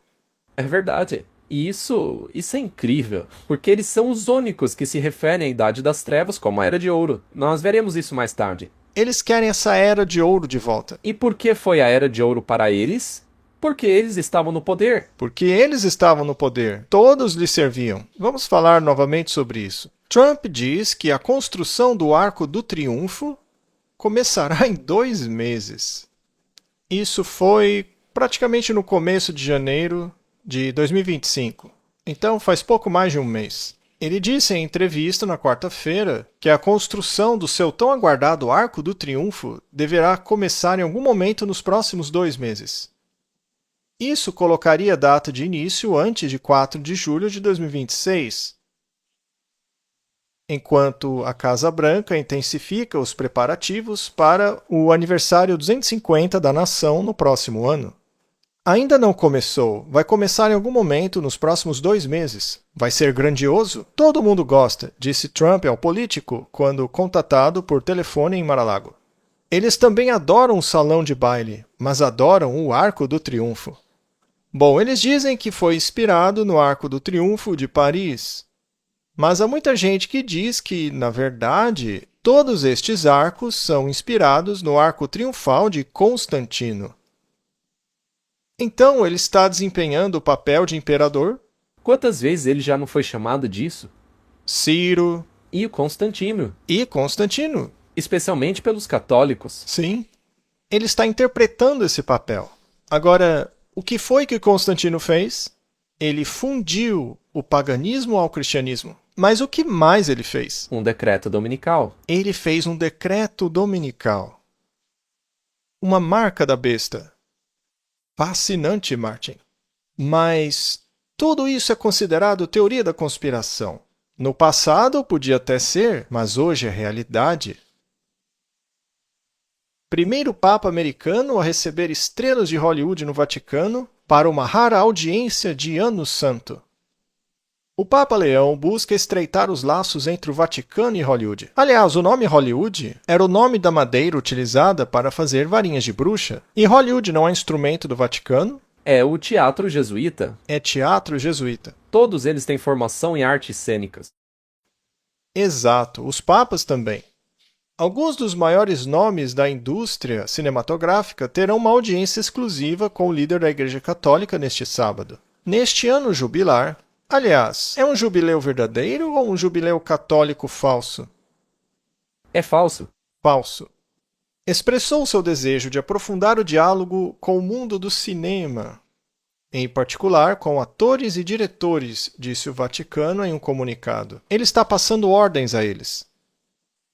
É verdade. E isso é incrível, porque eles são os únicos que se referem à Idade das Trevas como a Era de Ouro. Nós veremos isso mais tarde. Eles querem essa Era de Ouro de volta. E por que foi a Era de Ouro para eles? Porque eles estavam no poder. Porque eles estavam no poder. Todos lhes serviam. Vamos falar novamente sobre isso. Trump diz que a construção do Arco do Triunfo começará em 2 meses. Isso foi praticamente no começo de janeiro de 2025. Então faz pouco mais de um mês. Ele disse em entrevista na quarta-feira que a construção do seu tão aguardado Arco do Triunfo deverá começar em algum momento nos próximos 2 meses. Isso colocaria a data de início antes de 4 de julho de 2026. Enquanto a Casa Branca intensifica os preparativos para o aniversário 250 da nação no próximo ano. Ainda não começou, vai começar em algum momento nos próximos 2 meses. Vai ser grandioso? Todo mundo gosta, disse Trump ao político quando contatado por telefone em Mar-a-Lago. Eles também adoram o salão de baile, mas adoram o Arco do Triunfo. Bom, eles dizem que foi inspirado no Arco do Triunfo de Paris. Mas há muita gente que diz que, na verdade, todos estes arcos são inspirados no Arco Triunfal de Constantino. Então, ele está desempenhando o papel de imperador? Quantas vezes ele já não foi chamado disso? Ciro. E o Constantino. E Constantino. Especialmente pelos católicos. Sim. Ele está interpretando esse papel. Agora, o que foi que Constantino fez? Ele fundiu o paganismo ao cristianismo. Mas o que mais ele fez? Um decreto dominical. Ele fez um decreto dominical. Uma marca da besta. Fascinante, Martin. Mas tudo isso é considerado teoria da conspiração. No passado podia até ser, mas hoje é realidade. Primeiro Papa americano a receber estrelas de Hollywood no Vaticano para uma rara audiência de Ano Santo. O Papa Leão busca estreitar os laços entre o Vaticano e Hollywood. Aliás, o nome Hollywood era o nome da madeira utilizada para fazer varinhas de bruxa. E Hollywood não é instrumento do Vaticano? É o teatro jesuíta. É teatro jesuíta. Todos eles têm formação em artes cênicas. Exato, os papas também. Alguns dos maiores nomes da indústria cinematográfica terão uma audiência exclusiva com o líder da Igreja Católica neste sábado. Neste ano jubilar, aliás, é um jubileu verdadeiro ou um jubileu católico falso? É falso. Falso. Expressou seu desejo de aprofundar o diálogo com o mundo do cinema, em particular com atores e diretores, disse o Vaticano em um comunicado. Ele está passando ordens a eles.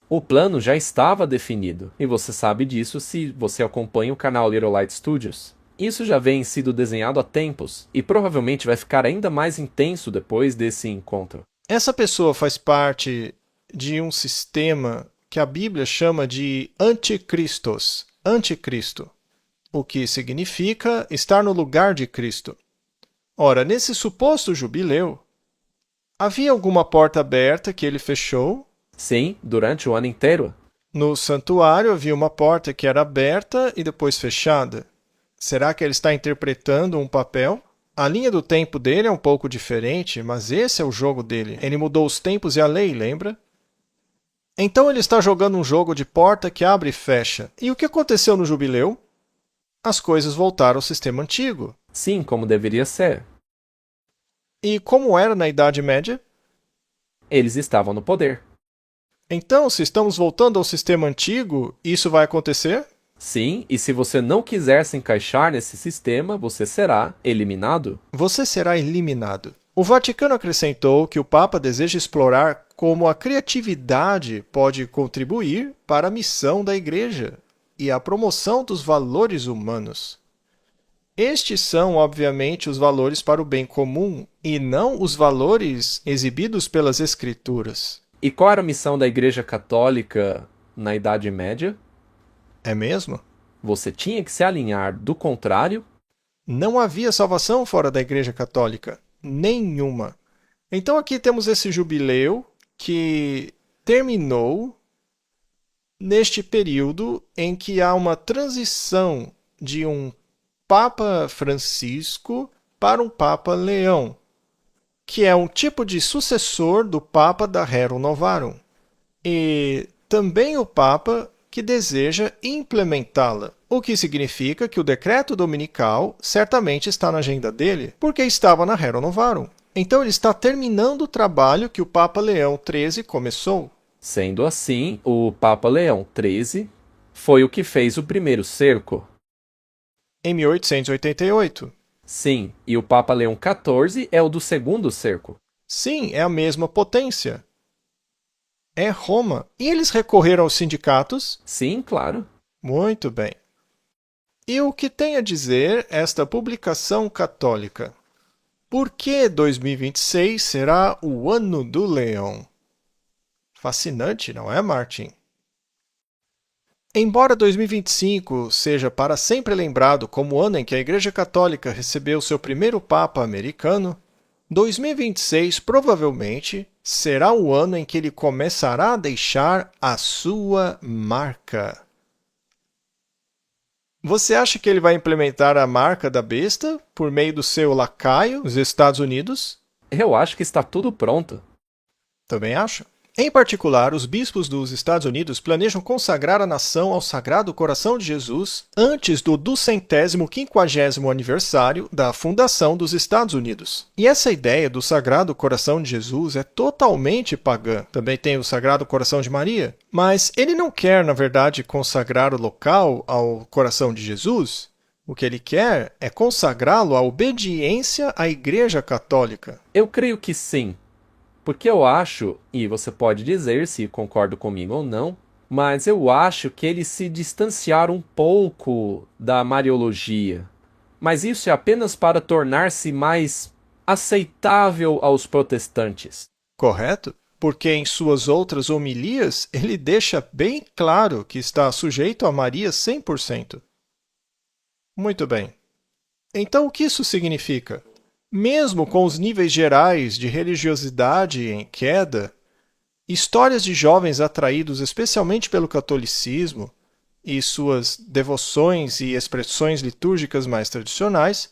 O plano já estava definido, e você sabe disso se você acompanha o canal Little Light Studios. Isso já vem sido desenhado há tempos, e provavelmente vai ficar ainda mais intenso depois desse encontro. Essa pessoa faz parte de um sistema que a Bíblia chama de anticristos, anticristo, o que significa estar no lugar de Cristo. Ora, nesse suposto jubileu, havia alguma porta aberta que ele fechou? Sim, durante o ano inteiro. No santuário havia uma porta que era aberta e depois fechada. Será que ele está interpretando um papel? A linha do tempo dele é um pouco diferente, mas esse é o jogo dele. Ele mudou os tempos e a lei, lembra? Então ele está jogando um jogo de porta que abre e fecha. E o que aconteceu no jubileu? As coisas voltaram ao sistema antigo. Sim, como deveria ser. E como era na Idade Média? Eles estavam no poder. Então, se estamos voltando ao sistema antigo, isso vai acontecer? Sim, e se você não quiser se encaixar nesse sistema, você será eliminado. Você será eliminado. O Vaticano acrescentou que o Papa deseja explorar como a criatividade pode contribuir para a missão da Igreja e a promoção dos valores humanos. Estes são, obviamente, os valores para o bem comum e não os valores exibidos pelas Escrituras. E qual era a missão da Igreja Católica na Idade Média? É mesmo? Você tinha que se alinhar, do contrário... Não havia salvação fora da Igreja Católica. Nenhuma. Então aqui temos esse jubileu que terminou neste período em que há uma transição de um Papa Francisco para um Papa Leão, que é um tipo de sucessor do Papa da Rerum Novarum, e também o Papa que deseja implementá-la, o que significa que o decreto dominical certamente está na agenda dele, porque estava na Rerum Novarum. Então ele está terminando o trabalho que o Papa Leão XIII começou. Sendo assim, o Papa Leão XIII foi o que fez o primeiro cerco. Em 1888. Sim, e o Papa Leão XIV é o do segundo cerco. Sim, é a mesma potência. É Roma. E eles recorreram aos sindicatos? Sim, claro. Muito bem. E o que tem a dizer esta publicação católica? Por que 2026 será o ano do leão? Fascinante, não é, Martin? Embora 2025 seja para sempre lembrado como o ano em que a Igreja Católica recebeu seu primeiro Papa americano, 2026 provavelmente será o ano em que ele começará a deixar a sua marca. Você acha que ele vai implementar a marca da besta por meio do seu lacaio, os Estados Unidos? Eu acho que está tudo pronto. Também acho. Em particular, os bispos dos Estados Unidos planejam consagrar a nação ao Sagrado Coração de Jesus antes do 250º aniversário da fundação dos Estados Unidos. E essa ideia do Sagrado Coração de Jesus é totalmente pagã. Também tem o Sagrado Coração de Maria. Mas ele não quer, na verdade, consagrar o local ao Coração de Jesus. O que ele quer é consagrá-lo à obediência à Igreja Católica. Eu creio que sim. Porque eu acho, e você pode dizer se concorda comigo ou não, mas eu acho que eles se distanciaram um pouco da Mariologia. Mas isso é apenas para tornar-se mais aceitável aos protestantes. Correto? Porque em suas outras homilias ele deixa bem claro que está sujeito a Maria 100%. Muito bem. Então o que isso significa? Mesmo com os níveis gerais de religiosidade em queda, histórias de jovens atraídos especialmente pelo catolicismo e suas devoções e expressões litúrgicas mais tradicionais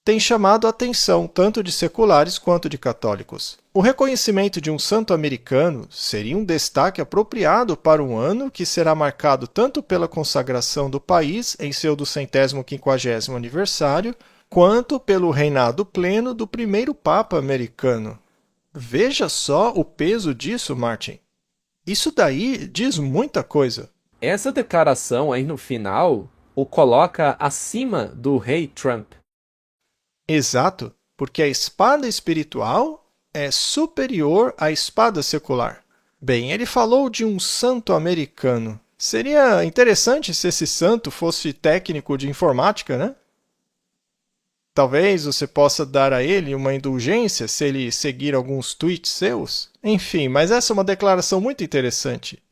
têm chamado a atenção tanto de seculares quanto de católicos. O reconhecimento de um santo americano seria um destaque apropriado para um ano que será marcado tanto pela consagração do país em seu 250º aniversário, quanto pelo reinado pleno do primeiro Papa americano. Veja só o peso disso, Martin. Isso daí diz muita coisa. Essa declaração aí no final o coloca acima do rei Trump. Exato, porque a espada espiritual é superior à espada secular. Bem, ele falou de um santo americano. Seria interessante se esse santo fosse técnico de informática, né? Talvez você possa dar a ele uma indulgência se ele seguir alguns tweets seus. Enfim, mas essa é uma declaração muito interessante.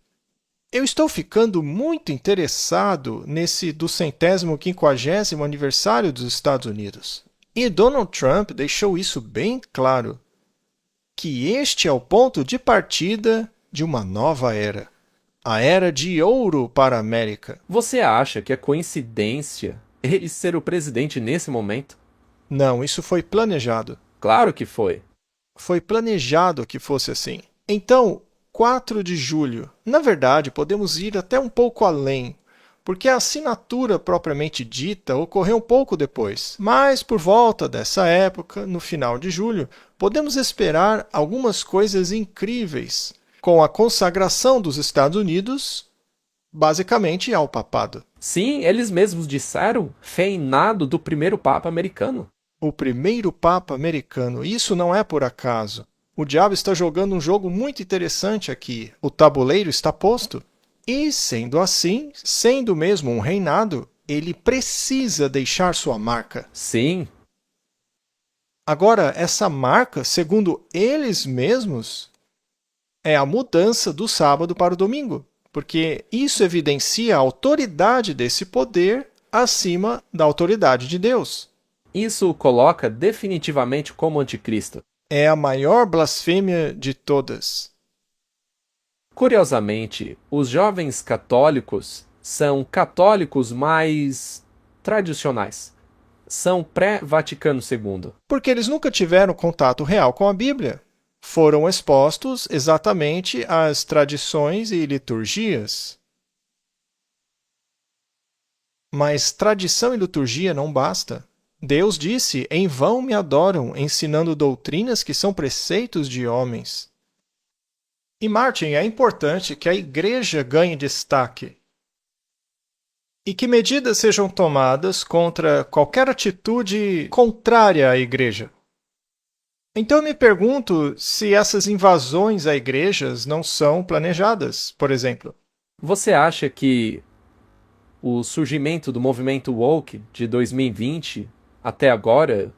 Eu estou ficando muito interessado nesse 250º aniversário dos Estados Unidos. E Donald Trump deixou isso bem claro, que este é o ponto de partida de uma nova era. a Era de Ouro para a América. Você acha que é coincidência ele ser o presidente nesse momento? Não, isso foi planejado. Claro que foi. Foi planejado que fosse assim. Então, 4 de julho. Na verdade, podemos ir até um pouco além, porque a assinatura propriamente dita ocorreu um pouco depois. Mas, por volta dessa época, no final de julho, podemos esperar algumas coisas incríveis, com a consagração dos Estados Unidos, basicamente, ao papado. Sim, eles mesmos disseram reinado do primeiro Papa americano. O primeiro Papa americano. Isso não é por acaso. O diabo está jogando um jogo muito interessante aqui. O tabuleiro está posto. E, sendo assim, sendo mesmo um reinado, ele precisa deixar sua marca. Sim. Agora, essa marca, segundo eles mesmos, é a mudança do sábado para o domingo, porque isso evidencia a autoridade desse poder acima da autoridade de Deus. Isso o coloca definitivamente como anticristo. É a maior blasfêmia de todas. Curiosamente, os jovens católicos são católicos mais tradicionais. São pré-Vaticano II. Porque eles nunca tiveram contato real com a Bíblia. Foram expostos exatamente às tradições e liturgias. Mas tradição e liturgia não basta. Deus disse, em vão me adoram, ensinando doutrinas que são preceitos de homens. E, Martin, é importante que a igreja ganhe destaque e que medidas sejam tomadas contra qualquer atitude contrária à igreja. Então eu me pergunto se essas invasões a igrejas não são planejadas, por exemplo. Você acha que o surgimento do movimento woke de 2020 até agora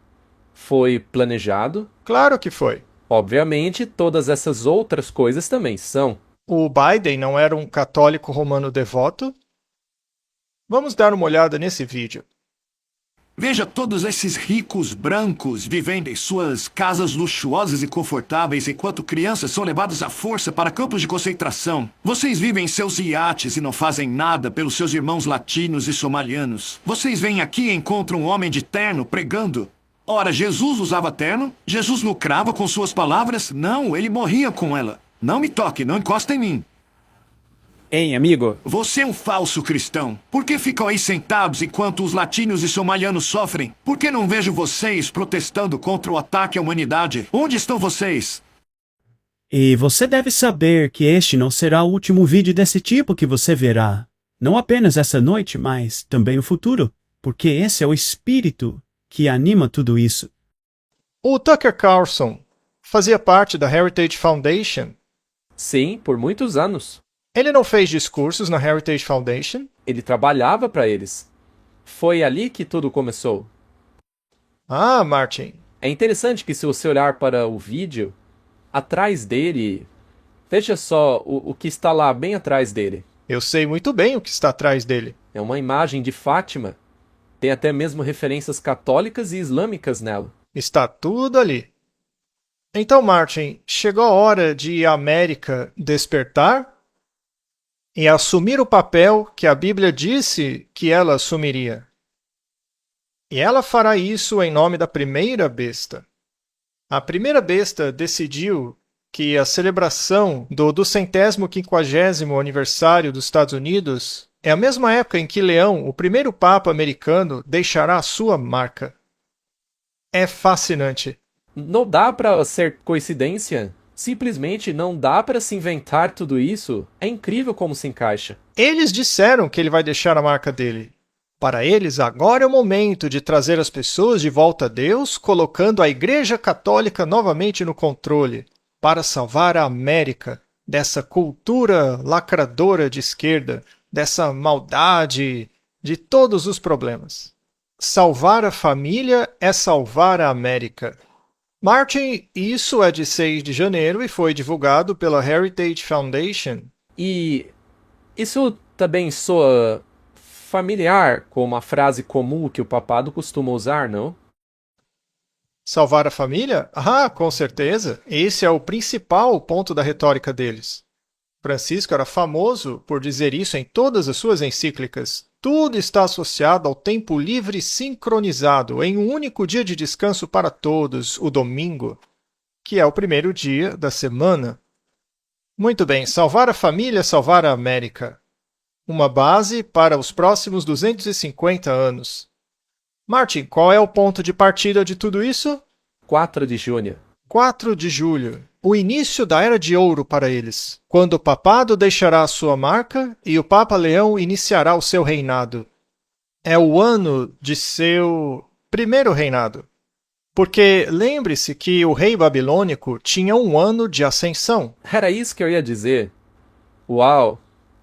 foi planejado? Claro que foi. Obviamente, todas essas outras coisas também são. O Biden não era um católico romano devoto? Vamos dar uma olhada nesse vídeo. Veja todos esses ricos brancos vivendo em suas casas luxuosas e confortáveis enquanto crianças são levadas à força para campos de concentração. Vocês vivem em seus iates e não fazem nada pelos seus irmãos latinos e somalianos. Vocês vêm aqui e encontram um homem de terno pregando. Ora, Jesus usava terno? Jesus lucrava com suas palavras? Não, ele morria com ela. Não me toque, não encosta em mim. Ei, amigo. Você é um falso cristão. Por que ficam aí sentados enquanto os latinos e somalianos sofrem? Por que não vejo vocês protestando contra o ataque à humanidade? Onde estão vocês? E você deve saber que este não será o último vídeo desse tipo que você verá. Não apenas essa noite, mas também no futuro. Porque esse é o espírito que anima tudo isso. O Tucker Carlson fazia parte da Heritage Foundation. Sim, por muitos anos. Ele não fez discursos na Heritage Foundation? Ele trabalhava para eles. Foi ali que tudo começou. Ah, Martin. É interessante que se você olhar para o vídeo, atrás dele, veja só o que está lá bem atrás dele. Eu sei muito bem o que está atrás dele. É uma imagem de Fátima. Tem até mesmo referências católicas e islâmicas nela. Está tudo ali. Então, Martin, chegou a hora de a América despertar e assumir o papel que a Bíblia disse que ela assumiria. E ela fará isso em nome da primeira besta. A primeira besta decidiu que a celebração do 250º aniversário dos Estados Unidos é a mesma época em que Leão, o primeiro Papa americano, deixará a sua marca. É fascinante. Não dá para ser coincidência. Simplesmente não dá para se inventar tudo isso. É incrível como se encaixa. Eles disseram que ele vai deixar a marca dele. Para eles, agora é o momento de trazer as pessoas de volta a Deus, colocando a Igreja Católica novamente no controle, para salvar a América dessa cultura lacradora de esquerda, dessa maldade, de todos os problemas. Salvar a família é salvar a América. Martin, isso é de 6 de janeiro e foi divulgado pela Heritage Foundation. E isso também soa familiar com uma frase comum que o papado costuma usar, não? Salvar a família? Ah, com certeza. Esse é o principal ponto da retórica deles. Francisco era famoso por dizer isso em todas as suas encíclicas. Tudo está associado ao tempo livre sincronizado em um único dia de descanso para todos, o domingo, que é o primeiro dia da semana. Muito bem, salvar a família, salvar a América. Uma base para os próximos 250 anos. Martin, qual é o ponto de partida de tudo isso? 4 de junho. 4 de julho. O início da Era de Ouro para eles, quando o papado deixará a sua marca e o Papa Leão iniciará o seu reinado. É o ano de seu primeiro reinado. Porque lembre-se que o rei babilônico tinha um ano de ascensão. Era isso que eu ia dizer. Uau!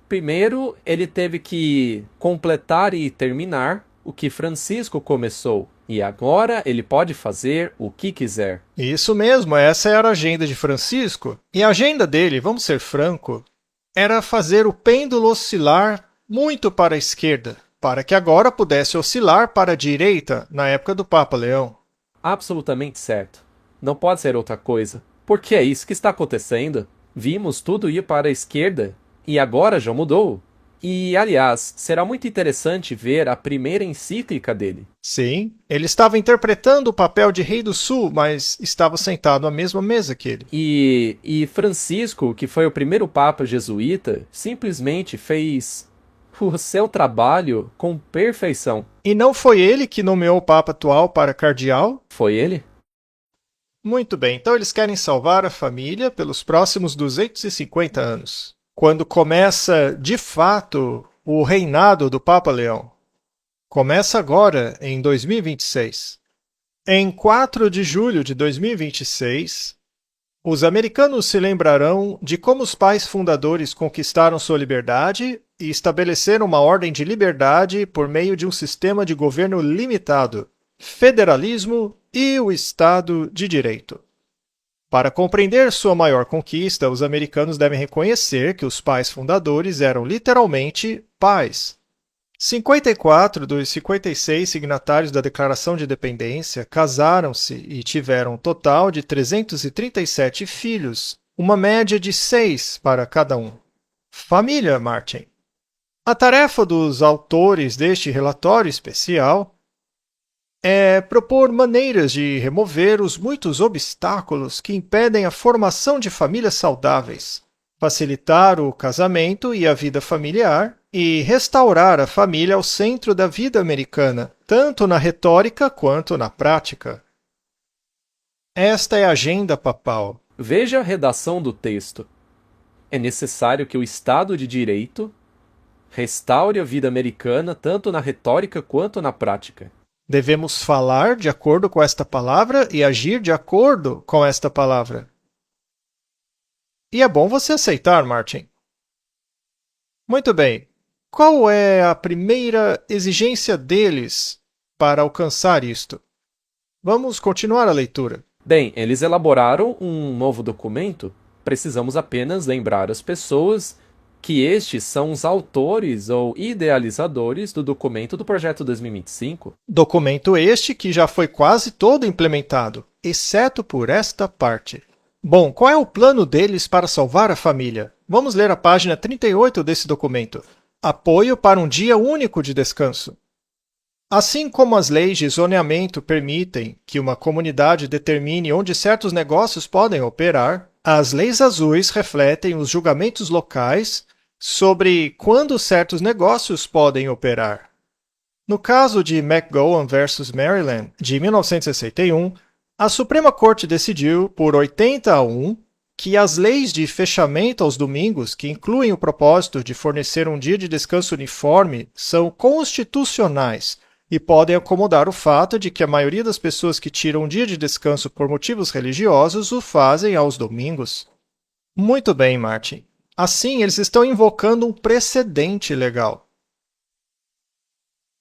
Primeiro, ele teve que completar e terminar o que Francisco começou. E agora ele pode fazer o que quiser. Isso mesmo, essa era a agenda de Francisco. E a agenda dele, vamos ser franco, era fazer o pêndulo oscilar muito para a esquerda, para que agora pudesse oscilar para a direita na época do Papa Leão. Absolutamente certo. Não pode ser outra coisa. Porque é isso que está acontecendo. Vimos tudo ir para a esquerda e agora já mudou. E, aliás, será muito interessante ver a primeira encíclica dele. Sim, ele estava interpretando o papel de rei do sul, mas estava sentado à mesma mesa que ele. E Francisco, que foi o primeiro papa jesuíta, simplesmente fez o seu trabalho com perfeição. E não foi ele que nomeou o papa atual para cardeal? Foi ele? Muito bem, então eles querem salvar a família pelos próximos 250 anos. Quando começa, de fato, o reinado do Papa Leão. Começa agora, em 2026. Em 4 de julho de 2026, os americanos se lembrarão de como os pais fundadores conquistaram sua liberdade e estabeleceram uma ordem de liberdade por meio de um sistema de governo limitado, federalismo e o Estado de Direito. Para compreender sua maior conquista, os americanos devem reconhecer que os pais fundadores eram literalmente pais. 54 dos 56 signatários da Declaração de Independência casaram-se e tiveram um total de 337 filhos, uma média de 6 para cada um. Família, Martin. A tarefa dos autores deste relatório especial é propor maneiras de remover os muitos obstáculos que impedem a formação de famílias saudáveis, facilitar o casamento e a vida familiar e restaurar a família ao centro da vida americana, tanto na retórica quanto na prática. Esta é a agenda papal. Veja a redação do texto. É necessário que o Estado de Direito restaure a vida americana tanto na retórica quanto na prática. Devemos falar de acordo com esta palavra e agir de acordo com esta palavra. E é bom você aceitar, Martin. Muito bem. Qual é a primeira exigência deles para alcançar isto? Vamos continuar a leitura. Bem, eles elaboraram um novo documento. Precisamos apenas lembrar as pessoas que estes são os autores ou idealizadores do documento do Projeto 2025. Documento este que já foi quase todo implementado, exceto por esta parte. Bom, qual é o plano deles para salvar a família? Vamos ler a página 38 desse documento. Apoio para um dia único de descanso. Assim como as leis de zoneamento permitem que uma comunidade determine onde certos negócios podem operar, as leis azuis refletem os julgamentos locais sobre quando certos negócios podem operar. No caso de McGowan versus Maryland, de 1961, a Suprema Corte decidiu, por 80-1, que as leis de fechamento aos domingos, que incluem o propósito de fornecer um dia de descanso uniforme, são constitucionais e podem acomodar o fato de que a maioria das pessoas que tiram um dia de descanso por motivos religiosos o fazem aos domingos. Muito bem, Martin. Assim, eles estão invocando um precedente legal.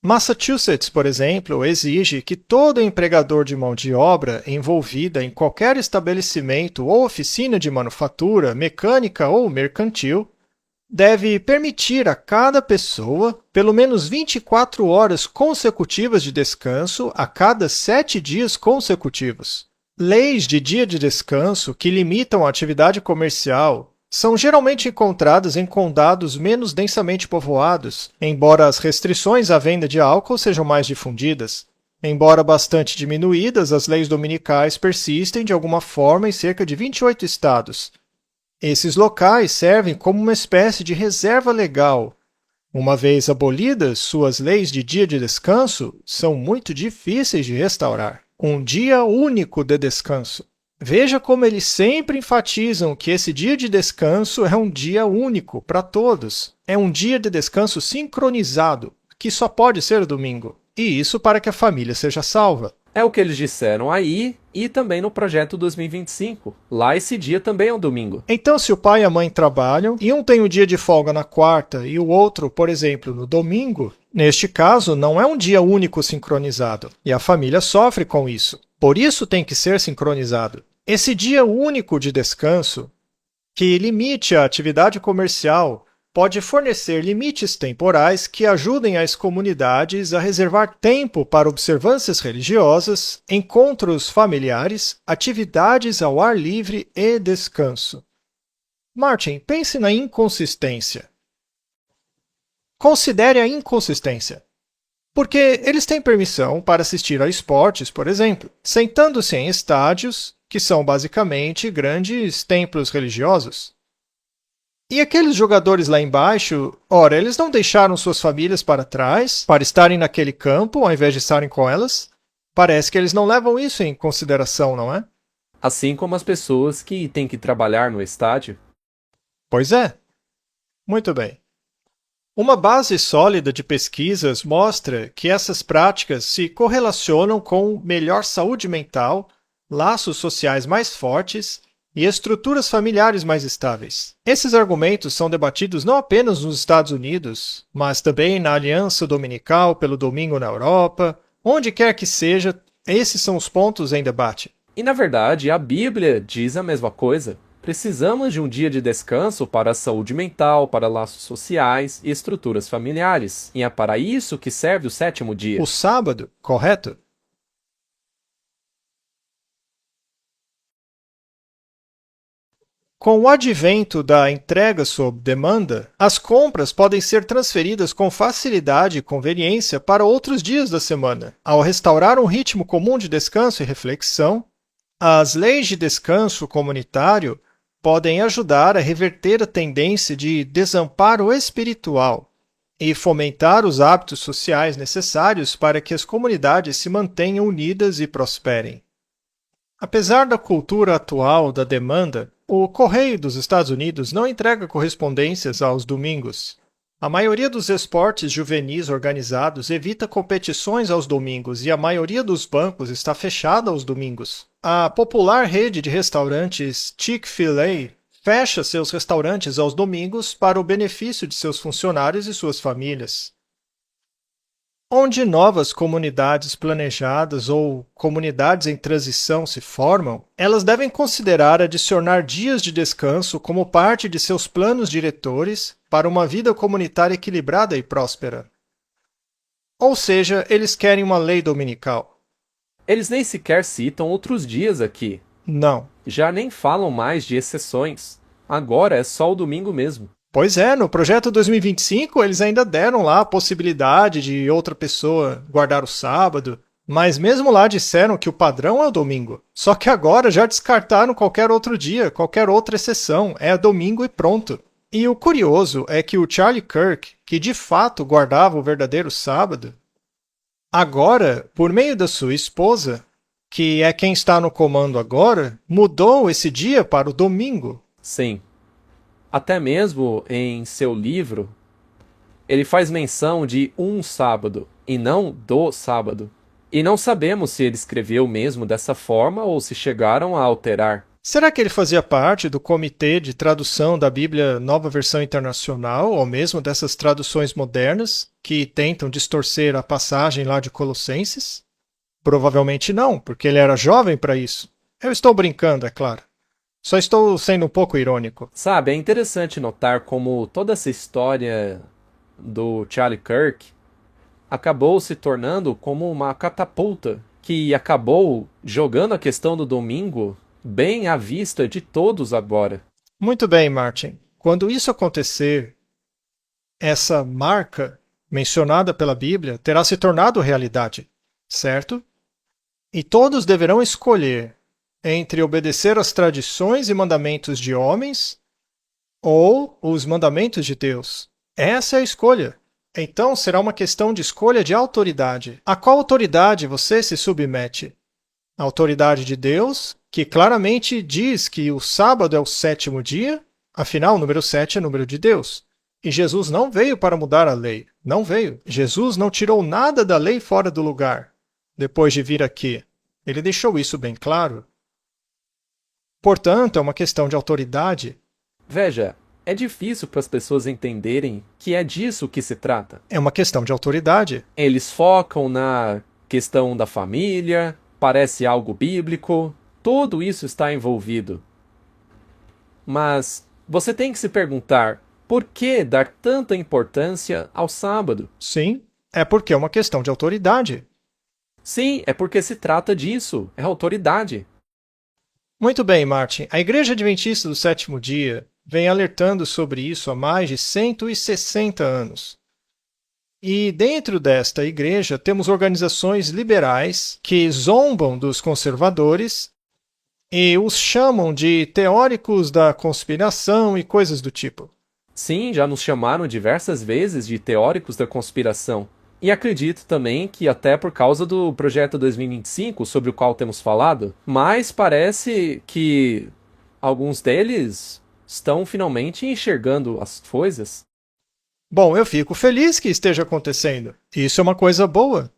Massachusetts, por exemplo, exige que todo empregador de mão de obra envolvida em qualquer estabelecimento ou oficina de manufatura, mecânica ou mercantil deve permitir a cada pessoa pelo menos 24 horas consecutivas de descanso a cada 7 dias consecutivos. Leis de dia de descanso que limitam a atividade comercial são geralmente encontradas em condados menos densamente povoados, embora as restrições à venda de álcool sejam mais difundidas. Embora bastante diminuídas, as leis dominicais persistem de alguma forma em cerca de 28 estados. Esses locais servem como uma espécie de reserva legal. Uma vez abolidas, suas leis de dia de descanso são muito difíceis de restaurar. Um dia único de descanso. Veja como eles sempre enfatizam que esse dia de descanso é um dia único para todos. É um dia de descanso sincronizado, que só pode ser domingo. E isso para que a família seja salva. É o que eles disseram aí e também no projeto 2025. Lá esse dia também é um domingo. Então, se o pai e a mãe trabalham e um tem o dia de folga na quarta e o outro, por exemplo, no domingo, neste caso não é um dia único sincronizado. E a família sofre com isso. Por isso tem que ser sincronizado. Esse dia único de descanso, que limite a atividade comercial, pode fornecer limites temporais que ajudem as comunidades a reservar tempo para observâncias religiosas, encontros familiares, atividades ao ar livre e descanso. Martin, pense na inconsistência. Considere a inconsistência. Porque eles têm permissão para assistir a esportes, por exemplo, sentando-se em estádios, que são basicamente grandes templos religiosos. E aqueles jogadores lá embaixo, ora, eles não deixaram suas famílias para trás para estarem naquele campo ao invés de estarem com elas? Parece que eles não levam isso em consideração, não é? Assim como as pessoas que têm que trabalhar no estádio. Pois é. Muito bem. Uma base sólida de pesquisas mostra que essas práticas se correlacionam com melhor saúde mental, laços sociais mais fortes e estruturas familiares mais estáveis. Esses argumentos são debatidos não apenas nos Estados Unidos, mas também na Aliança Dominical pelo Domingo na Europa, onde quer que seja, esses são os pontos em debate. E na verdade, a Bíblia diz a mesma coisa. Precisamos de um dia de descanso para a saúde mental, para laços sociais e estruturas familiares. E é para isso que serve o sétimo dia. O sábado, correto? Com o advento da entrega sob demanda, as compras podem ser transferidas com facilidade e conveniência para outros dias da semana. Ao restaurar um ritmo comum de descanso e reflexão, as leis de descanso comunitário podem ajudar a reverter a tendência de desamparo espiritual e fomentar os hábitos sociais necessários para que as comunidades se mantenham unidas e prosperem. Apesar da cultura atual da demanda, o Correio dos Estados Unidos não entrega correspondências aos domingos. A maioria dos esportes juvenis organizados evita competições aos domingos e a maioria dos bancos está fechada aos domingos. A popular rede de restaurantes Chick-fil-A fecha seus restaurantes aos domingos para o benefício de seus funcionários e suas famílias. Onde novas comunidades planejadas ou comunidades em transição se formam, elas devem considerar adicionar dias de descanso como parte de seus planos diretores para uma vida comunitária equilibrada e próspera. Ou seja, eles querem uma lei dominical. Eles nem sequer citam outros dias aqui. Não. Já nem falam mais de exceções. Agora é só o domingo mesmo. Pois é, no projeto 2025 eles ainda deram lá a possibilidade de outra pessoa guardar o sábado, mas mesmo lá disseram que o padrão é o domingo. Só que agora já descartaram qualquer outro dia, qualquer outra exceção, é domingo e pronto. E o curioso é que o Charlie Kirk, que de fato guardava o verdadeiro sábado, agora, por meio da sua esposa, que é quem está no comando agora, mudou esse dia para o domingo. Sim. Até mesmo em seu livro, ele faz menção de um sábado, e não do sábado. E não sabemos se ele escreveu mesmo dessa forma ou se chegaram a alterar. Será que ele fazia parte do comitê de tradução da Bíblia Nova Versão Internacional, ou mesmo dessas traduções modernas, que tentam distorcer a passagem lá de Colossenses? Provavelmente não, porque ele era jovem para isso. Eu estou brincando, é claro. Só estou sendo um pouco irônico. Sabe, é interessante notar como toda essa história do Charlie Kirk acabou se tornando como uma catapulta que acabou jogando a questão do domingo bem à vista de todos agora. Muito bem, Martin. Quando isso acontecer, essa marca mencionada pela Bíblia terá se tornado realidade, certo? E todos deverão escolher entre obedecer às tradições e mandamentos de homens ou os mandamentos de Deus. Essa é a escolha. Então será uma questão de escolha de autoridade. A qual autoridade você se submete? A autoridade de Deus, que claramente diz que o sábado é o 7º dia, afinal o número 7 é número de Deus. E Jesus não veio para mudar a lei. Não veio. Jesus não tirou nada da lei fora do lugar depois de vir aqui. Ele deixou isso bem claro. Portanto, é uma questão de autoridade. Veja, é difícil para as pessoas entenderem que é disso que se trata. É uma questão de autoridade. Eles focam na questão da família, parece algo bíblico, tudo isso está envolvido. Mas você tem que se perguntar, por que dar tanta importância ao sábado? Sim, é porque é uma questão de autoridade. Sim, é porque se trata disso, é autoridade. Muito bem, Martin. A Igreja Adventista do Sétimo Dia vem alertando sobre isso há mais de 160 anos. E dentro desta igreja temos organizações liberais que zombam dos conservadores e os chamam de teóricos da conspiração e coisas do tipo. Sim, já nos chamaram diversas vezes de teóricos da conspiração. E acredito também que até por causa do Projeto 2025, sobre o qual temos falado, mas parece que alguns deles estão finalmente enxergando as coisas. Bom, eu fico feliz que esteja acontecendo. Isso é uma coisa boa.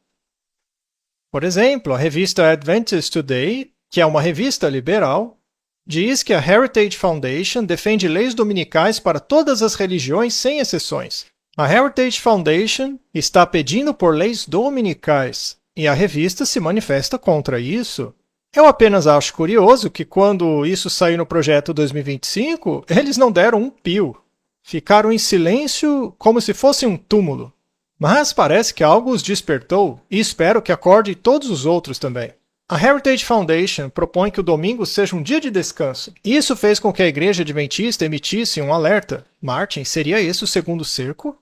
Por exemplo, a revista Adventist Today, que é uma revista liberal, diz que a Heritage Foundation defende leis dominicais para todas as religiões sem exceções. A Heritage Foundation está pedindo por leis dominicais e a revista se manifesta contra isso. Eu apenas acho curioso que quando isso saiu no Projeto 2025, eles não deram um pio. Ficaram em silêncio como se fosse um túmulo. Mas parece que algo os despertou e espero que acorde todos os outros também. A Heritage Foundation propõe que o domingo seja um dia de descanso. Isso fez com que a Igreja Adventista emitisse um alerta. Martin, seria esse o segundo cerco?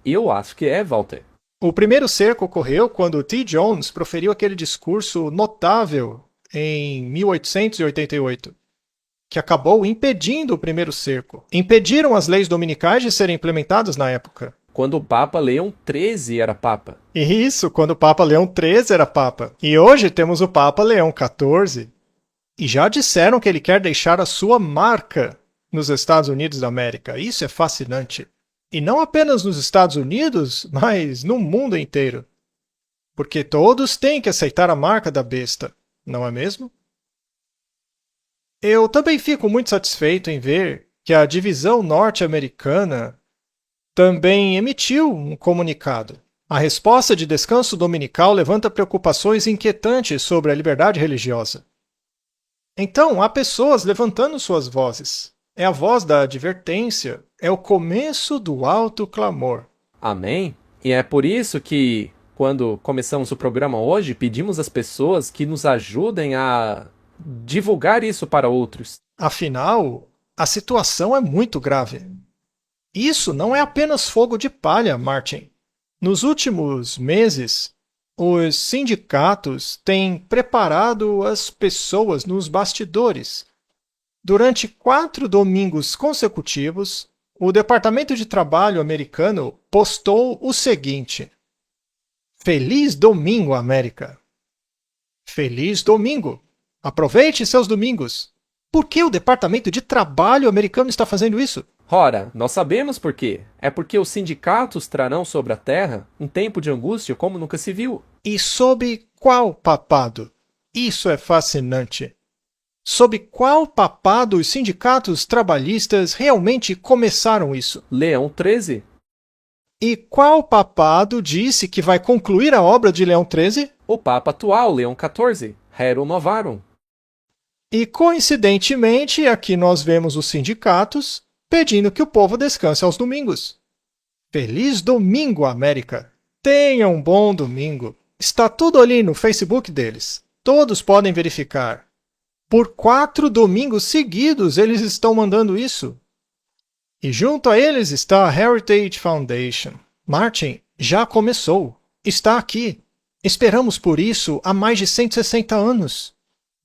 Eu acho que é, Walter. O primeiro cerco ocorreu quando T. Jones proferiu aquele discurso notável em 1888, que acabou impedindo o primeiro cerco. Impediram as leis dominicais de serem implementadas na época. Quando o Papa Leão XIII era Papa. Isso, quando o Papa Leão XIII era Papa. E hoje temos o Papa Leão XIV. E já disseram que ele quer deixar a sua marca nos Estados Unidos da América. Isso é fascinante. E não apenas nos Estados Unidos, mas no mundo inteiro. Porque todos têm que aceitar a marca da besta, não é mesmo? Eu também fico muito satisfeito em ver que a divisão norte-americana também emitiu um comunicado. A resposta de descanso dominical levanta preocupações inquietantes sobre a liberdade religiosa. Então, há pessoas levantando suas vozes. É a voz da advertência, é o começo do alto clamor. Amém? E é por isso que, quando começamos o programa hoje, pedimos às pessoas que nos ajudem a divulgar isso para outros. Afinal, a situação é muito grave. Isso não é apenas fogo de palha, Martin. Nos últimos meses, os sindicatos têm preparado as pessoas nos bastidores. Durante 4 domingos consecutivos, o Departamento de Trabalho americano postou o seguinte: Feliz Domingo, América! Feliz Domingo! Aproveite seus domingos! Por que o Departamento de Trabalho americano está fazendo isso? Ora, nós sabemos por quê. É porque os sindicatos trarão sobre a terra um tempo de angústia como nunca se viu. E sob qual papado? Isso é fascinante. Sob qual papado os sindicatos trabalhistas realmente começaram isso? Leão XIII. E qual papado disse que vai concluir a obra de Leão XIII? O Papa atual, Leão XIV, Rerum Novarum. E coincidentemente, aqui nós vemos os sindicatos pedindo que o povo descanse aos domingos. Feliz domingo, América! Tenha um bom domingo. Está tudo ali no Facebook deles. Todos podem verificar. Por 4 domingos seguidos eles estão mandando isso. E junto a eles está a Heritage Foundation. Martin, já começou. Está aqui. Esperamos por isso há mais de 160 anos.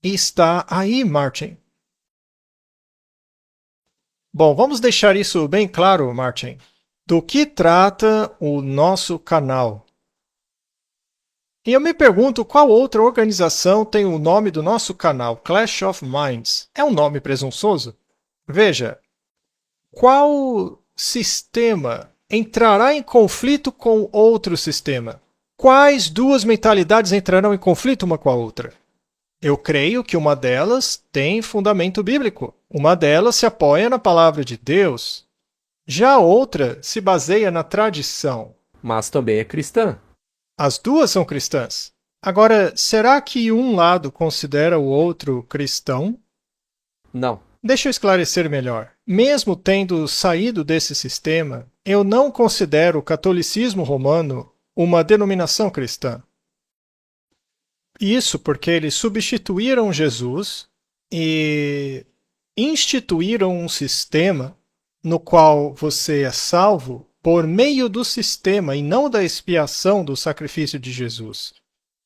E está aí, Martin. Bom, vamos deixar isso bem claro, Martin. Do que trata o nosso canal? E eu me pergunto qual outra organização tem o nome do nosso canal, Clash of Minds. É um nome presunçoso? Veja, qual sistema entrará em conflito com outro sistema? Quais duas mentalidades entrarão em conflito uma com a outra? Eu creio que uma delas tem fundamento bíblico. Uma delas se apoia na palavra de Deus. Já a outra se baseia na tradição. Mas também é cristã. As duas são cristãs. Agora, será que um lado considera o outro cristão? Não. Deixa eu esclarecer melhor. Mesmo tendo saído desse sistema, eu não considero o catolicismo romano uma denominação cristã. Isso porque eles substituíram Jesus e instituíram um sistema no qual você é salvo por meio do sistema e não da expiação do sacrifício de Jesus.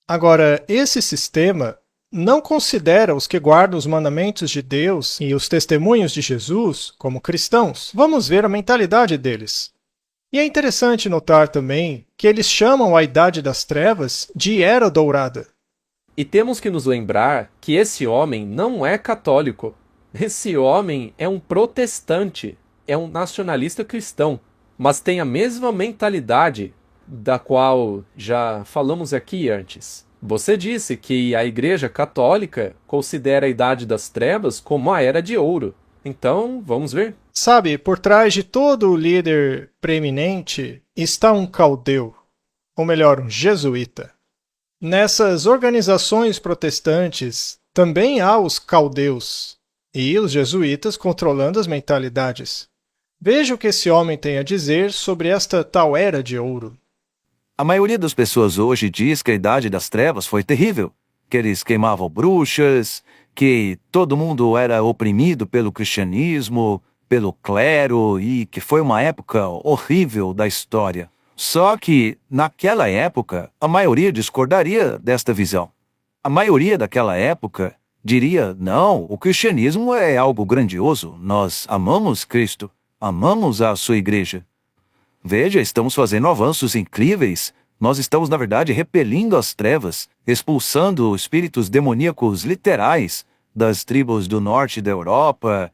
Agora, esse sistema não considera os que guardam os mandamentos de Deus e os testemunhos de Jesus como cristãos. Vamos ver a mentalidade deles. E é interessante notar também que eles chamam a Idade das Trevas de Era Dourada. E temos que nos lembrar que esse homem não é católico. Esse homem é um protestante, é um nacionalista cristão, mas tem a mesma mentalidade da qual já falamos aqui antes. Você disse que a Igreja Católica considera a Idade das Trevas como a Era de Ouro. Então, vamos ver. Sabe, por trás de todo líder preeminente está um caldeu, ou melhor, um jesuíta. Nessas organizações protestantes também há os caldeus e os jesuítas controlando as mentalidades. Veja o que esse homem tem a dizer sobre esta tal Era de Ouro. A maioria das pessoas hoje diz que a Idade das Trevas foi terrível, que eles queimavam bruxas, que todo mundo era oprimido pelo cristianismo, pelo clero e que foi uma época horrível da história. Só que, naquela época, a maioria discordaria desta visão. A maioria daquela época diria, não, o cristianismo é algo grandioso, nós amamos Cristo, amamos a sua igreja. Veja, estamos fazendo avanços incríveis. Nós estamos, na verdade, repelindo as trevas, expulsando espíritos demoníacos literais das tribos do norte da Europa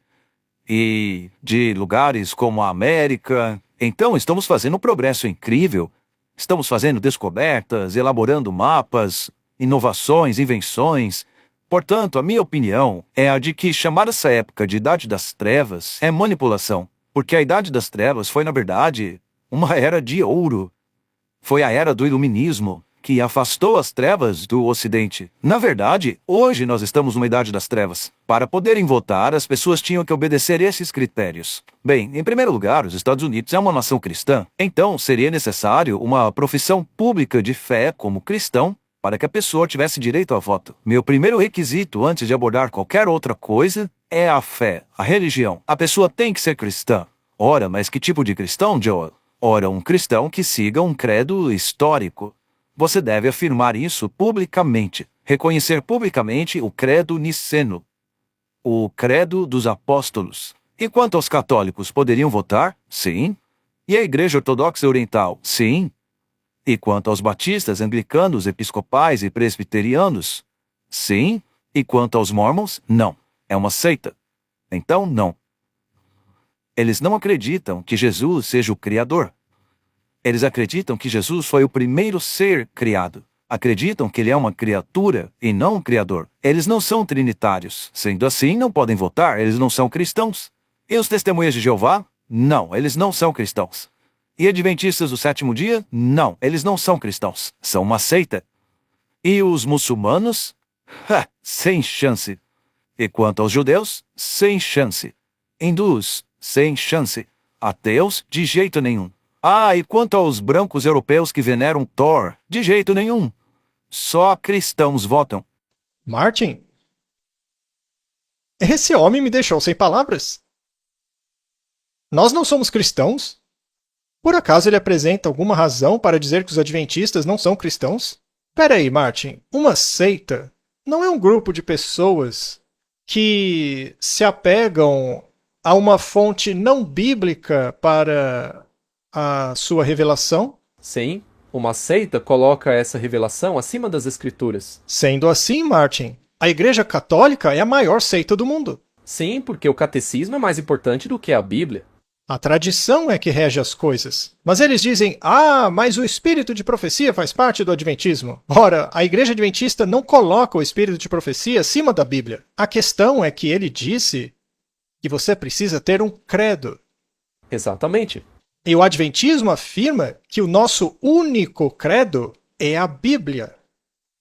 e de lugares como a América. Então, estamos fazendo um progresso incrível. Estamos fazendo descobertas, elaborando mapas, inovações, invenções. Portanto, a minha opinião é a de que chamar essa época de Idade das Trevas é manipulação, porque a Idade das Trevas foi, na verdade, uma era de ouro. Foi a era do iluminismo, que afastou as trevas do Ocidente. Na verdade, hoje nós estamos numa Idade das Trevas. Para poderem votar, as pessoas tinham que obedecer esses critérios. Bem, em primeiro lugar, os Estados Unidos é uma nação cristã, então seria necessário uma profissão pública de fé como cristão para que a pessoa tivesse direito a voto. Meu primeiro requisito antes de abordar qualquer outra coisa é a fé, a religião. A pessoa tem que ser cristã. Ora, mas que tipo de cristão, Joel? Ora, um cristão que siga um credo histórico. Você deve afirmar isso publicamente, reconhecer publicamente o credo niceno, o credo dos apóstolos. E quanto aos católicos, poderiam votar? Sim. E a Igreja Ortodoxa Oriental? Sim. E quanto aos batistas, anglicanos, episcopais e presbiterianos? Sim. E quanto aos mormons? Não. É uma seita. Então, não. Eles não acreditam que Jesus seja o Criador. Eles acreditam que Jesus foi o primeiro ser criado. Acreditam que ele é uma criatura e não um criador. Eles não são trinitários. Sendo assim, não podem votar, eles não são cristãos. E os testemunhas de Jeová? Não, eles não são cristãos. E adventistas do sétimo dia? Não, eles não são cristãos. São uma seita. E os muçulmanos? Sem chance. E quanto aos judeus? Sem chance. Hindus? Sem chance. Ateus? De jeito nenhum. E quanto aos brancos europeus que veneram Thor? De jeito nenhum. Só cristãos votam. Martin? Esse homem me deixou sem palavras. Nós não somos cristãos? Por acaso ele apresenta alguma razão para dizer que os adventistas não são cristãos? Pera aí, Martin. Uma seita não é um grupo de pessoas que se apegam a uma fonte não bíblica para a sua revelação? Sim, uma seita coloca essa revelação acima das escrituras. Sendo assim, Martin, a Igreja Católica é a maior seita do mundo. Sim, porque o catecismo é mais importante do que a Bíblia. A tradição é que rege as coisas. Mas eles dizem, mas o espírito de profecia faz parte do adventismo. Ora, a Igreja Adventista não coloca o espírito de profecia acima da Bíblia. A questão é que ele disse que você precisa ter um credo. Exatamente. E o Adventismo afirma que o nosso único credo é a Bíblia.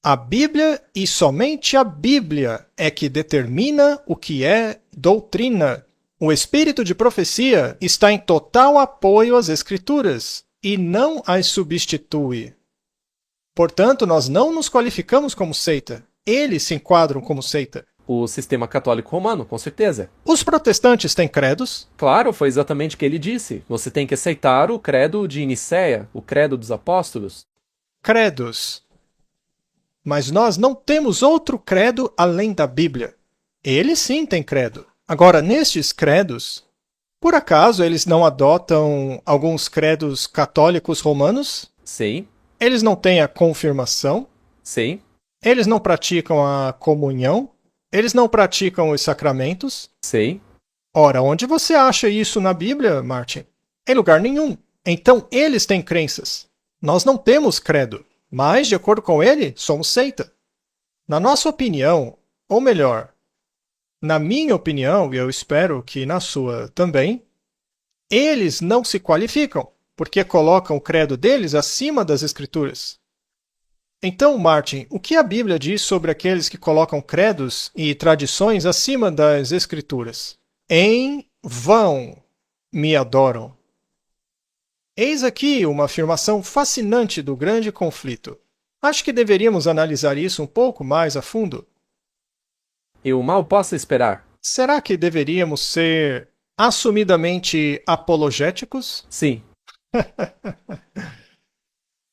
A Bíblia e somente a Bíblia é que determina o que é doutrina. O espírito de profecia está em total apoio às Escrituras e não as substitui. Portanto, nós não nos qualificamos como seita. Eles se enquadram como seita. O sistema católico romano, com certeza. Os protestantes têm credos? Claro, foi exatamente o que ele disse. Você tem que aceitar o credo de Nicéia, o credo dos apóstolos. Credos. Mas nós não temos outro credo além da Bíblia. Eles sim têm credo. Agora, nestes credos, por acaso eles não adotam alguns credos católicos romanos? Sim. Eles não têm a confirmação? Sim. Eles não praticam a comunhão? Eles não praticam os sacramentos? Sim. Ora, onde você acha isso na Bíblia, Martin? Em lugar nenhum. Então, eles têm crenças. Nós não temos credo, mas, de acordo com ele, somos seita. Na nossa opinião, ou melhor, na minha opinião, e eu espero que na sua também, eles não se qualificam, porque colocam o credo deles acima das Escrituras. Então, Martin, o que a Bíblia diz sobre aqueles que colocam credos e tradições acima das Escrituras? Em vão me adoram. Eis aqui uma afirmação fascinante do grande conflito. Acho que deveríamos analisar isso um pouco mais a fundo. Eu mal posso esperar. Será que deveríamos ser assumidamente apologéticos? Sim.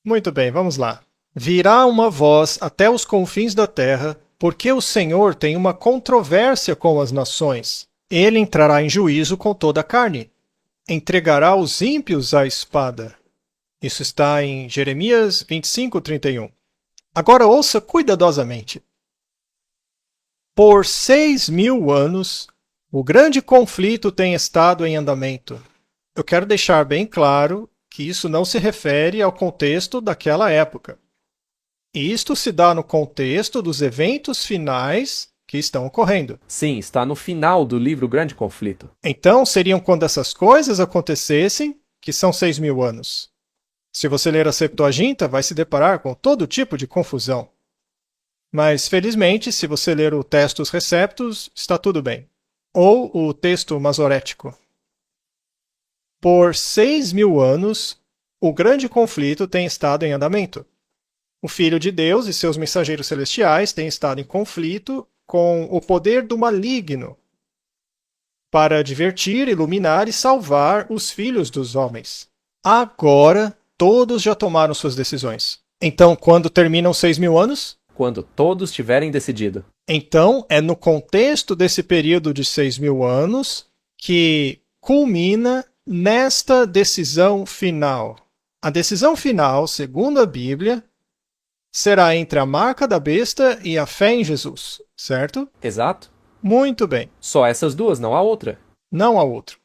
Muito bem, vamos lá. Virá uma voz até os confins da terra, porque o Senhor tem uma controvérsia com as nações. Ele entrará em juízo com toda a carne. Entregará os ímpios à espada. Isso está em Jeremias 25:31. Agora ouça cuidadosamente. Por 6.000 anos, o grande conflito tem estado em andamento. Eu quero deixar bem claro que isso não se refere ao contexto daquela época. Isto se dá no contexto dos eventos finais que estão ocorrendo. Sim, está no final do livro Grande Conflito. Então, seriam quando essas coisas acontecessem, que são 6.000 anos. Se você ler a Septuaginta, vai se deparar com todo tipo de confusão. Mas, felizmente, se você ler o Textus Receptus, está tudo bem. Ou o texto masorético. Por 6.000 anos, o grande conflito tem estado em andamento. O Filho de Deus e seus mensageiros celestiais têm estado em conflito com o poder do maligno para divertir, iluminar e salvar os filhos dos homens. Agora, todos já tomaram suas decisões. Então, quando terminam 6.000 anos? Quando todos tiverem decidido. Então, é no contexto desse período de 6.000 anos que culmina nesta decisão final. A decisão final, segundo a Bíblia, será entre a marca da besta e a fé em Jesus, certo? Exato. Muito bem. Só essas duas, não há outra. Não há outro.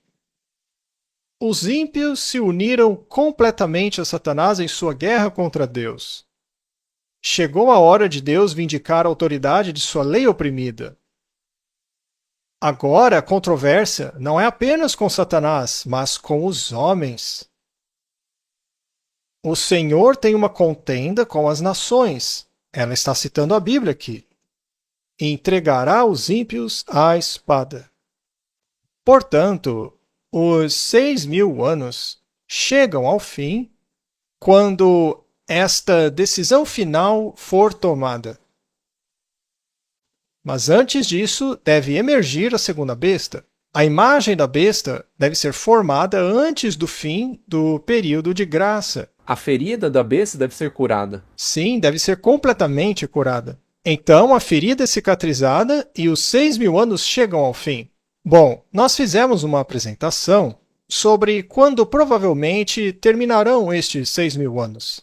Os ímpios se uniram completamente a Satanás em sua guerra contra Deus. Chegou a hora de Deus vindicar a autoridade de sua lei oprimida. Agora a controvérsia não é apenas com Satanás, mas com os homens. O Senhor tem uma contenda com as nações. Ela está citando a Bíblia aqui. E entregará os ímpios à espada. Portanto, os 6.000 anos chegam ao fim quando esta decisão final for tomada. Mas antes disso, deve emergir a segunda besta. A imagem da besta deve ser formada antes do fim do período de graça. A ferida da besta deve ser curada. Sim, deve ser completamente curada. Então, a ferida é cicatrizada e os 6.000 anos chegam ao fim. Bom, nós fizemos uma apresentação sobre quando provavelmente terminarão estes 6.000 anos.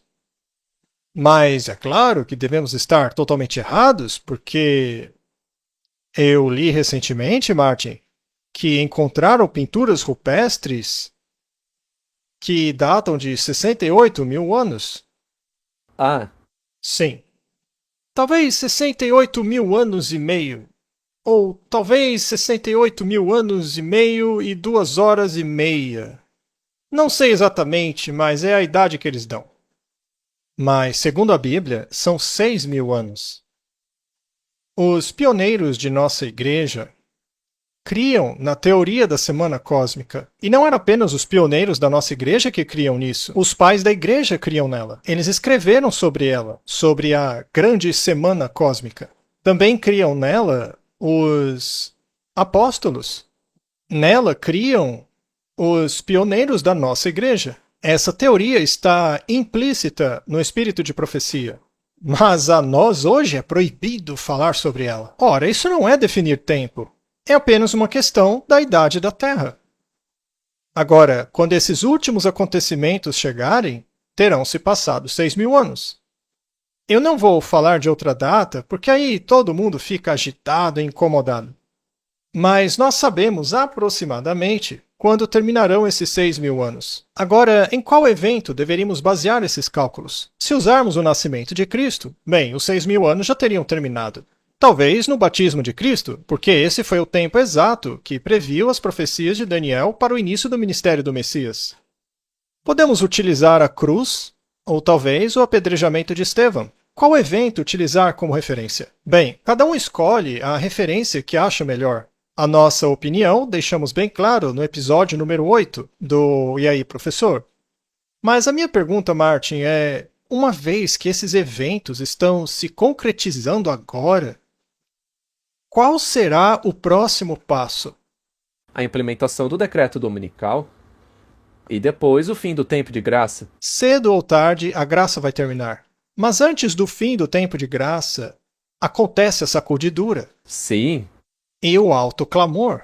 Mas é claro que devemos estar totalmente errados, porque eu li recentemente, Martin, que encontraram pinturas rupestres que datam de 68.000 anos. Ah, Sim. Talvez 68.000 anos e meio. Ou talvez 68.000 anos e meio e 2 horas e meia. Não sei exatamente, mas é a idade que eles dão. Mas, segundo a Bíblia, são 6.000 anos. Os pioneiros de nossa igreja criam na teoria da semana cósmica. E não eram apenas os pioneiros da nossa igreja que criam nisso. Os pais da igreja criam nela. Eles escreveram sobre ela, sobre a grande semana cósmica. Também criam nela os apóstolos. Nela criam os pioneiros da nossa igreja. Essa teoria está implícita no espírito de profecia. Mas a nós hoje é proibido falar sobre ela. Ora, isso não é definir tempo. É apenas uma questão da idade da Terra. Agora, quando esses últimos acontecimentos chegarem, terão se passado 6.000 anos. Eu não vou falar de outra data, porque aí todo mundo fica agitado e incomodado. Mas nós sabemos aproximadamente quando terminarão esses 6.000 anos. Agora, em qual evento deveríamos basear esses cálculos? Se usarmos o nascimento de Cristo, bem, os 6.000 anos já teriam terminado. Talvez no batismo de Cristo, porque esse foi o tempo exato que previu as profecias de Daniel para o início do ministério do Messias. Podemos utilizar a cruz, ou talvez o apedrejamento de Estevão. Qual evento utilizar como referência? Bem, cada um escolhe a referência que acha melhor. A nossa opinião deixamos bem claro no episódio número 8 do E aí, Professor? Mas a minha pergunta, Martin, é: uma vez que esses eventos estão se concretizando agora, qual será o próximo passo? a implementação do decreto dominical e depois o fim do tempo de graça. Cedo ou tarde, a graça vai terminar. Mas antes do fim do tempo de graça, acontece a sacudidura Sim, e o alto clamor.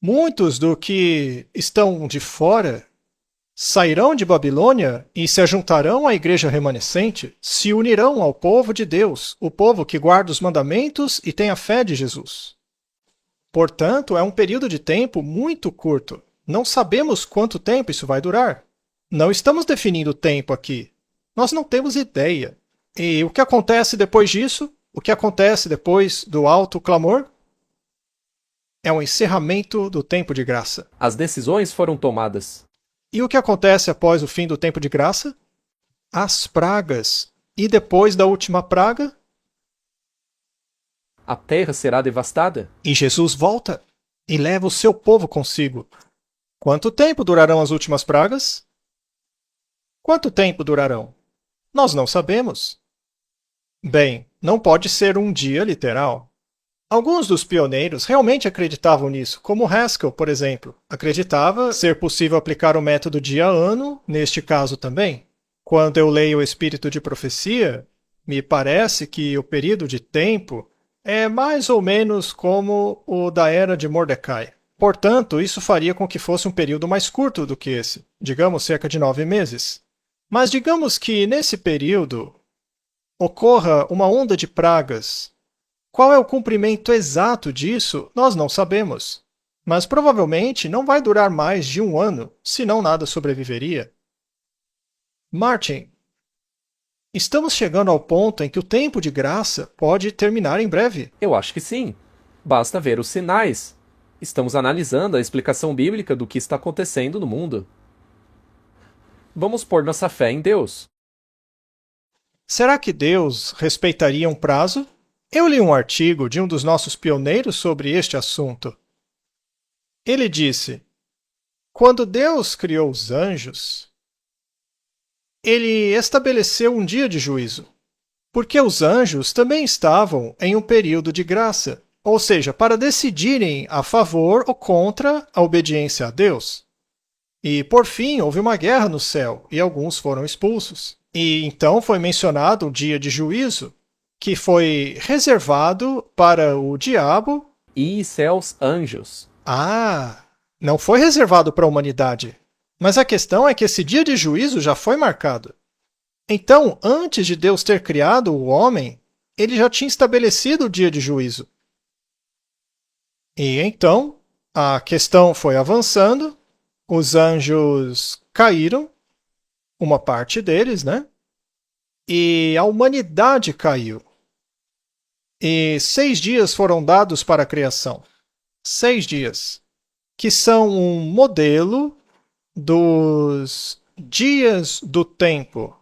Muitos do que estão de fora sairão de Babilônia e se ajuntarão à igreja remanescente, se unirão ao povo de Deus, o povo que guarda os mandamentos e tem a fé de Jesus. Portanto, é um período de tempo muito curto. Não sabemos quanto tempo isso vai durar. Não estamos definindo tempo aqui. Nós não temos ideia. E o que acontece depois disso? O que acontece depois do alto clamor? É o encerramento do tempo de graça. as decisões foram tomadas. E o que acontece após o fim do tempo de graça? As pragas. E depois da última praga? A terra será devastada. E Jesus volta e leva o seu povo consigo. Quanto tempo durarão as últimas pragas? Quanto tempo durarão? Nós não sabemos. Bem, não pode ser um dia literal. Alguns dos pioneiros realmente acreditavam nisso, como Haskell, por exemplo. Acreditava ser possível aplicar o método dia-ano, neste caso também. Quando eu leio o Espírito de Profecia, me parece que o período de tempo é mais ou menos como o da era de Mordecai. Portanto, isso faria com que fosse um período mais curto do que esse, digamos cerca de 9 meses. Mas digamos que nesse período ocorra uma onda de pragas. Qual é o comprimento exato disso, nós não sabemos. Mas provavelmente não vai durar mais de 1 ano, senão nada sobreviveria. Martin, estamos chegando ao ponto em que o tempo de graça pode terminar em breve. Eu acho que sim. Basta ver os sinais. Estamos analisando a explicação bíblica do que está acontecendo no mundo. Vamos pôr nossa fé em Deus. Será que Deus respeitaria um prazo? Eu li um artigo de um dos nossos pioneiros sobre este assunto. Ele disse: quando Deus criou os anjos, ele estabeleceu um dia de juízo. Porque os anjos também estavam em um período de graça, ou seja, para decidirem a favor ou contra a obediência a Deus. E, por fim, houve uma guerra no céu, e alguns foram expulsos. E então foi mencionado um dia de juízo, que foi reservado para o diabo e seus anjos. Ah, não foi reservado para a humanidade. Mas a questão é que esse dia de juízo já foi marcado. Então, antes de Deus ter criado o homem, ele já tinha estabelecido o dia de juízo. E então, a questão foi avançando, os anjos caíram, uma parte deles, né? E a humanidade caiu. E 6 dias foram dados para a criação. 6 dias, que são um modelo dos dias do tempo.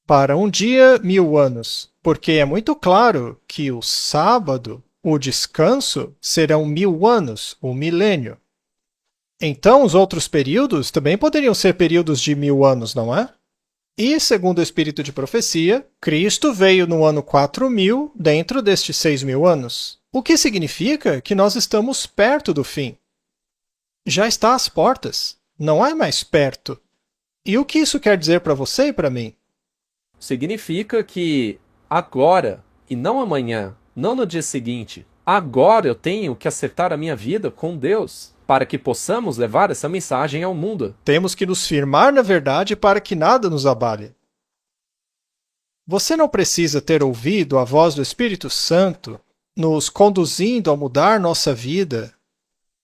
Para um dia, 1000 anos. Porque é muito claro que o sábado, o descanso, serão 1000 anos, o milênio. Então, os outros períodos também poderiam ser períodos de 1000 anos, não é? E, segundo o espírito de profecia, Cristo veio no ano 4000 dentro destes 6000 anos. O que significa que nós estamos perto do fim. Já está às portas. Não é mais perto. E o que isso quer dizer para você e para mim? Significa que agora, e não amanhã, não no dia seguinte, agora eu tenho que acertar a minha vida com Deus, para que possamos levar essa mensagem ao mundo. Temos que nos firmar na verdade para que nada nos abale. Você não precisa ter ouvido a voz do Espírito Santo nos conduzindo a mudar nossa vida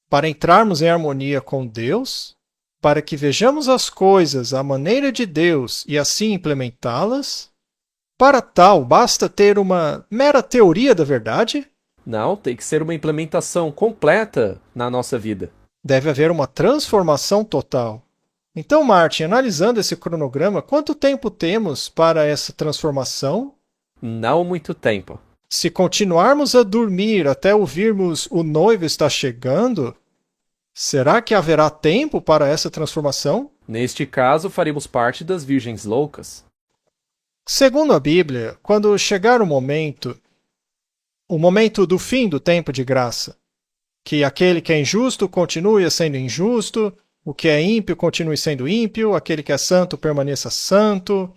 para entrarmos em harmonia com Deus, para que vejamos as coisas à maneira de Deus e assim implementá-las? Para tal, basta ter uma mera teoria da verdade? Não, tem que ser uma implementação completa na nossa vida. Deve haver uma transformação total. Então, Martin, analisando esse cronograma, quanto tempo temos para essa transformação? Não muito tempo. Se continuarmos a dormir até ouvirmos o noivo está chegando, será que haverá tempo para essa transformação? Neste caso, faremos parte das virgens loucas. Segundo a Bíblia, quando chegar o momento do fim do tempo de graça, que aquele que é injusto continue sendo injusto, o que é ímpio continue sendo ímpio, aquele que é santo permaneça santo,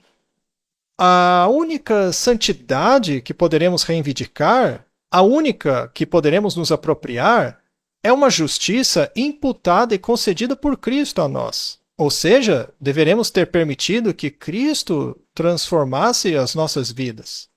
a única santidade que poderemos reivindicar, a única que poderemos nos apropriar, é uma justiça imputada e concedida por Cristo a nós. Ou seja, deveremos ter permitido que Cristo transformasse as nossas vidas.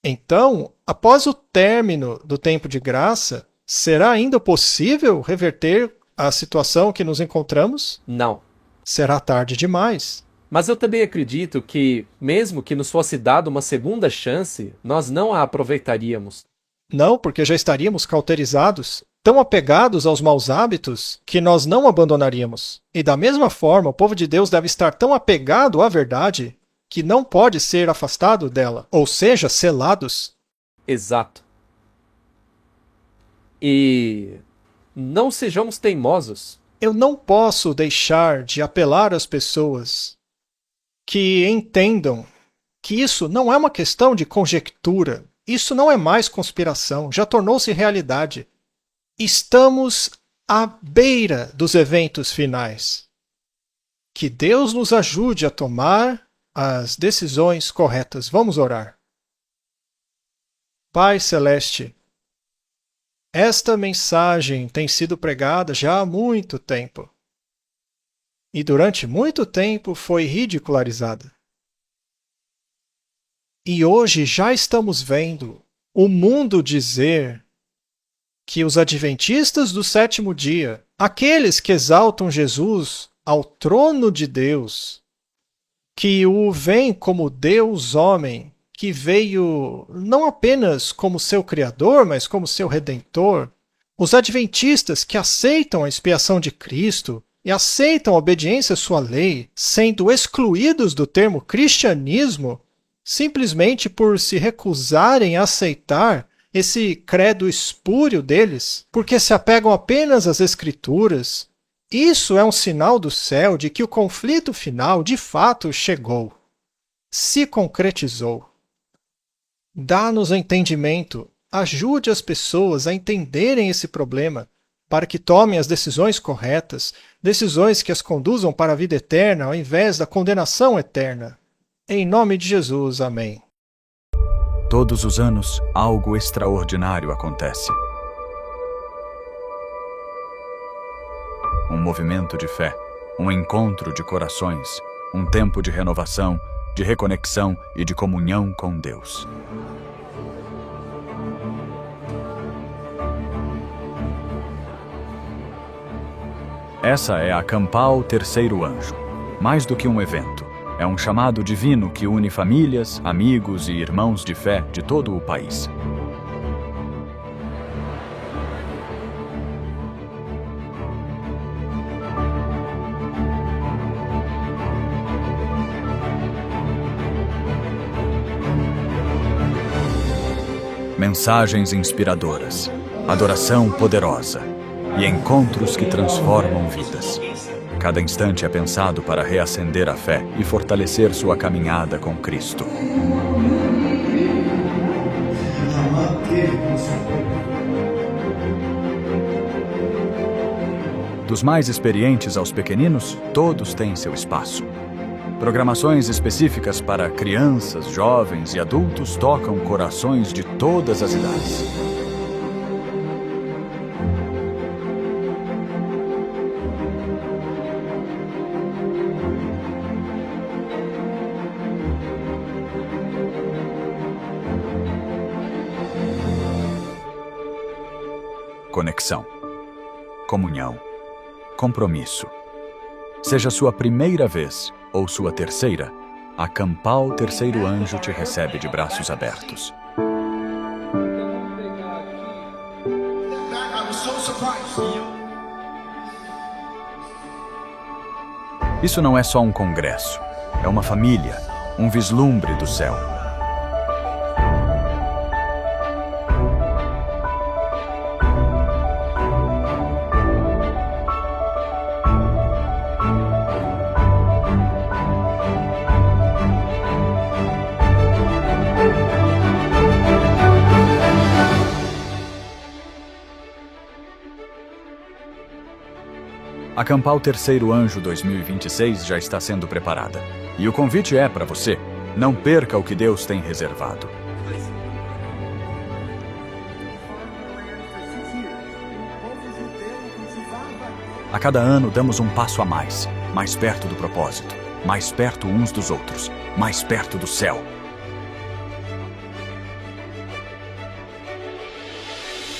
Então, após o término do tempo de graça, será ainda possível reverter a situação que nos encontramos? Não. Será tarde demais. Mas eu também acredito que, mesmo que nos fosse dada uma segunda chance, nós não a aproveitaríamos. Não, porque já estaríamos cauterizados, tão apegados aos maus hábitos, que nós não abandonaríamos. E da mesma forma, o povo de Deus deve estar tão apegado à verdade que não pode ser afastado dela, ou seja, selados. Exato. E não sejamos teimosos. Eu não posso deixar de apelar às pessoas que entendam que isso não é uma questão de conjectura, isso não é mais conspiração, já tornou-se realidade. Estamos à beira dos eventos finais. Que Deus nos ajude a tomar as decisões corretas. Vamos orar. Pai Celeste, esta mensagem tem sido pregada já há muito tempo. E durante muito tempo foi ridicularizada. E hoje já estamos vendo o mundo dizer que os adventistas do sétimo dia, aqueles que exaltam Jesus ao trono de Deus, que o veem como Deus homem, que veio não apenas como seu Criador, mas como seu Redentor, os adventistas que aceitam a expiação de Cristo e aceitam a obediência à sua lei, sendo excluídos do termo cristianismo, simplesmente por se recusarem a aceitar esse credo espúrio deles, porque se apegam apenas às Escrituras, isso é um sinal do céu de que o conflito final de fato chegou. se concretizou. Dá-nos entendimento, ajude as pessoas a entenderem esse problema, para que tomem as decisões corretas, decisões que as conduzam para a vida eterna ao invés da condenação eterna. Em nome de Jesus, amém. Todos os anos, algo extraordinário acontece. Um movimento de fé, um encontro de corações, um tempo de renovação, de reconexão e de comunhão com Deus. Essa é a Campal Terceiro Anjo. Mais do que um evento, é um chamado divino que une famílias, amigos e irmãos de fé de todo o país. Mensagens inspiradoras, adoração poderosa e encontros que transformam vidas. Cada instante é pensado para reacender a fé e fortalecer sua caminhada com Cristo. Dos mais experientes aos pequeninos, todos têm seu espaço. Programações específicas para crianças, jovens e adultos tocam corações de todas as idades. Conexão, comunhão, compromisso. Seja sua primeira vez ou sua terceira, a Campal Terceiro Anjo te recebe de braços abertos. Isso não é só um congresso, é uma família, um vislumbre do céu. A Campal Terceiro Anjo 2026 já está sendo preparada. E o convite é para você. Não perca o que Deus tem reservado. A cada ano damos um passo a mais perto do propósito, mais perto uns dos outros, mais perto do céu.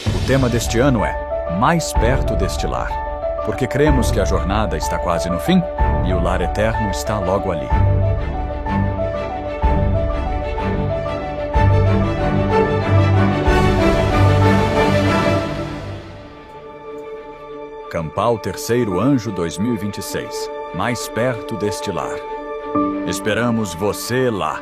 O tema deste ano é Mais Perto deste Lar. Porque cremos que a jornada está quase no fim e o lar eterno está logo ali. Campal Terceiro Anjo 2026. Mais perto deste lar. Esperamos você lá.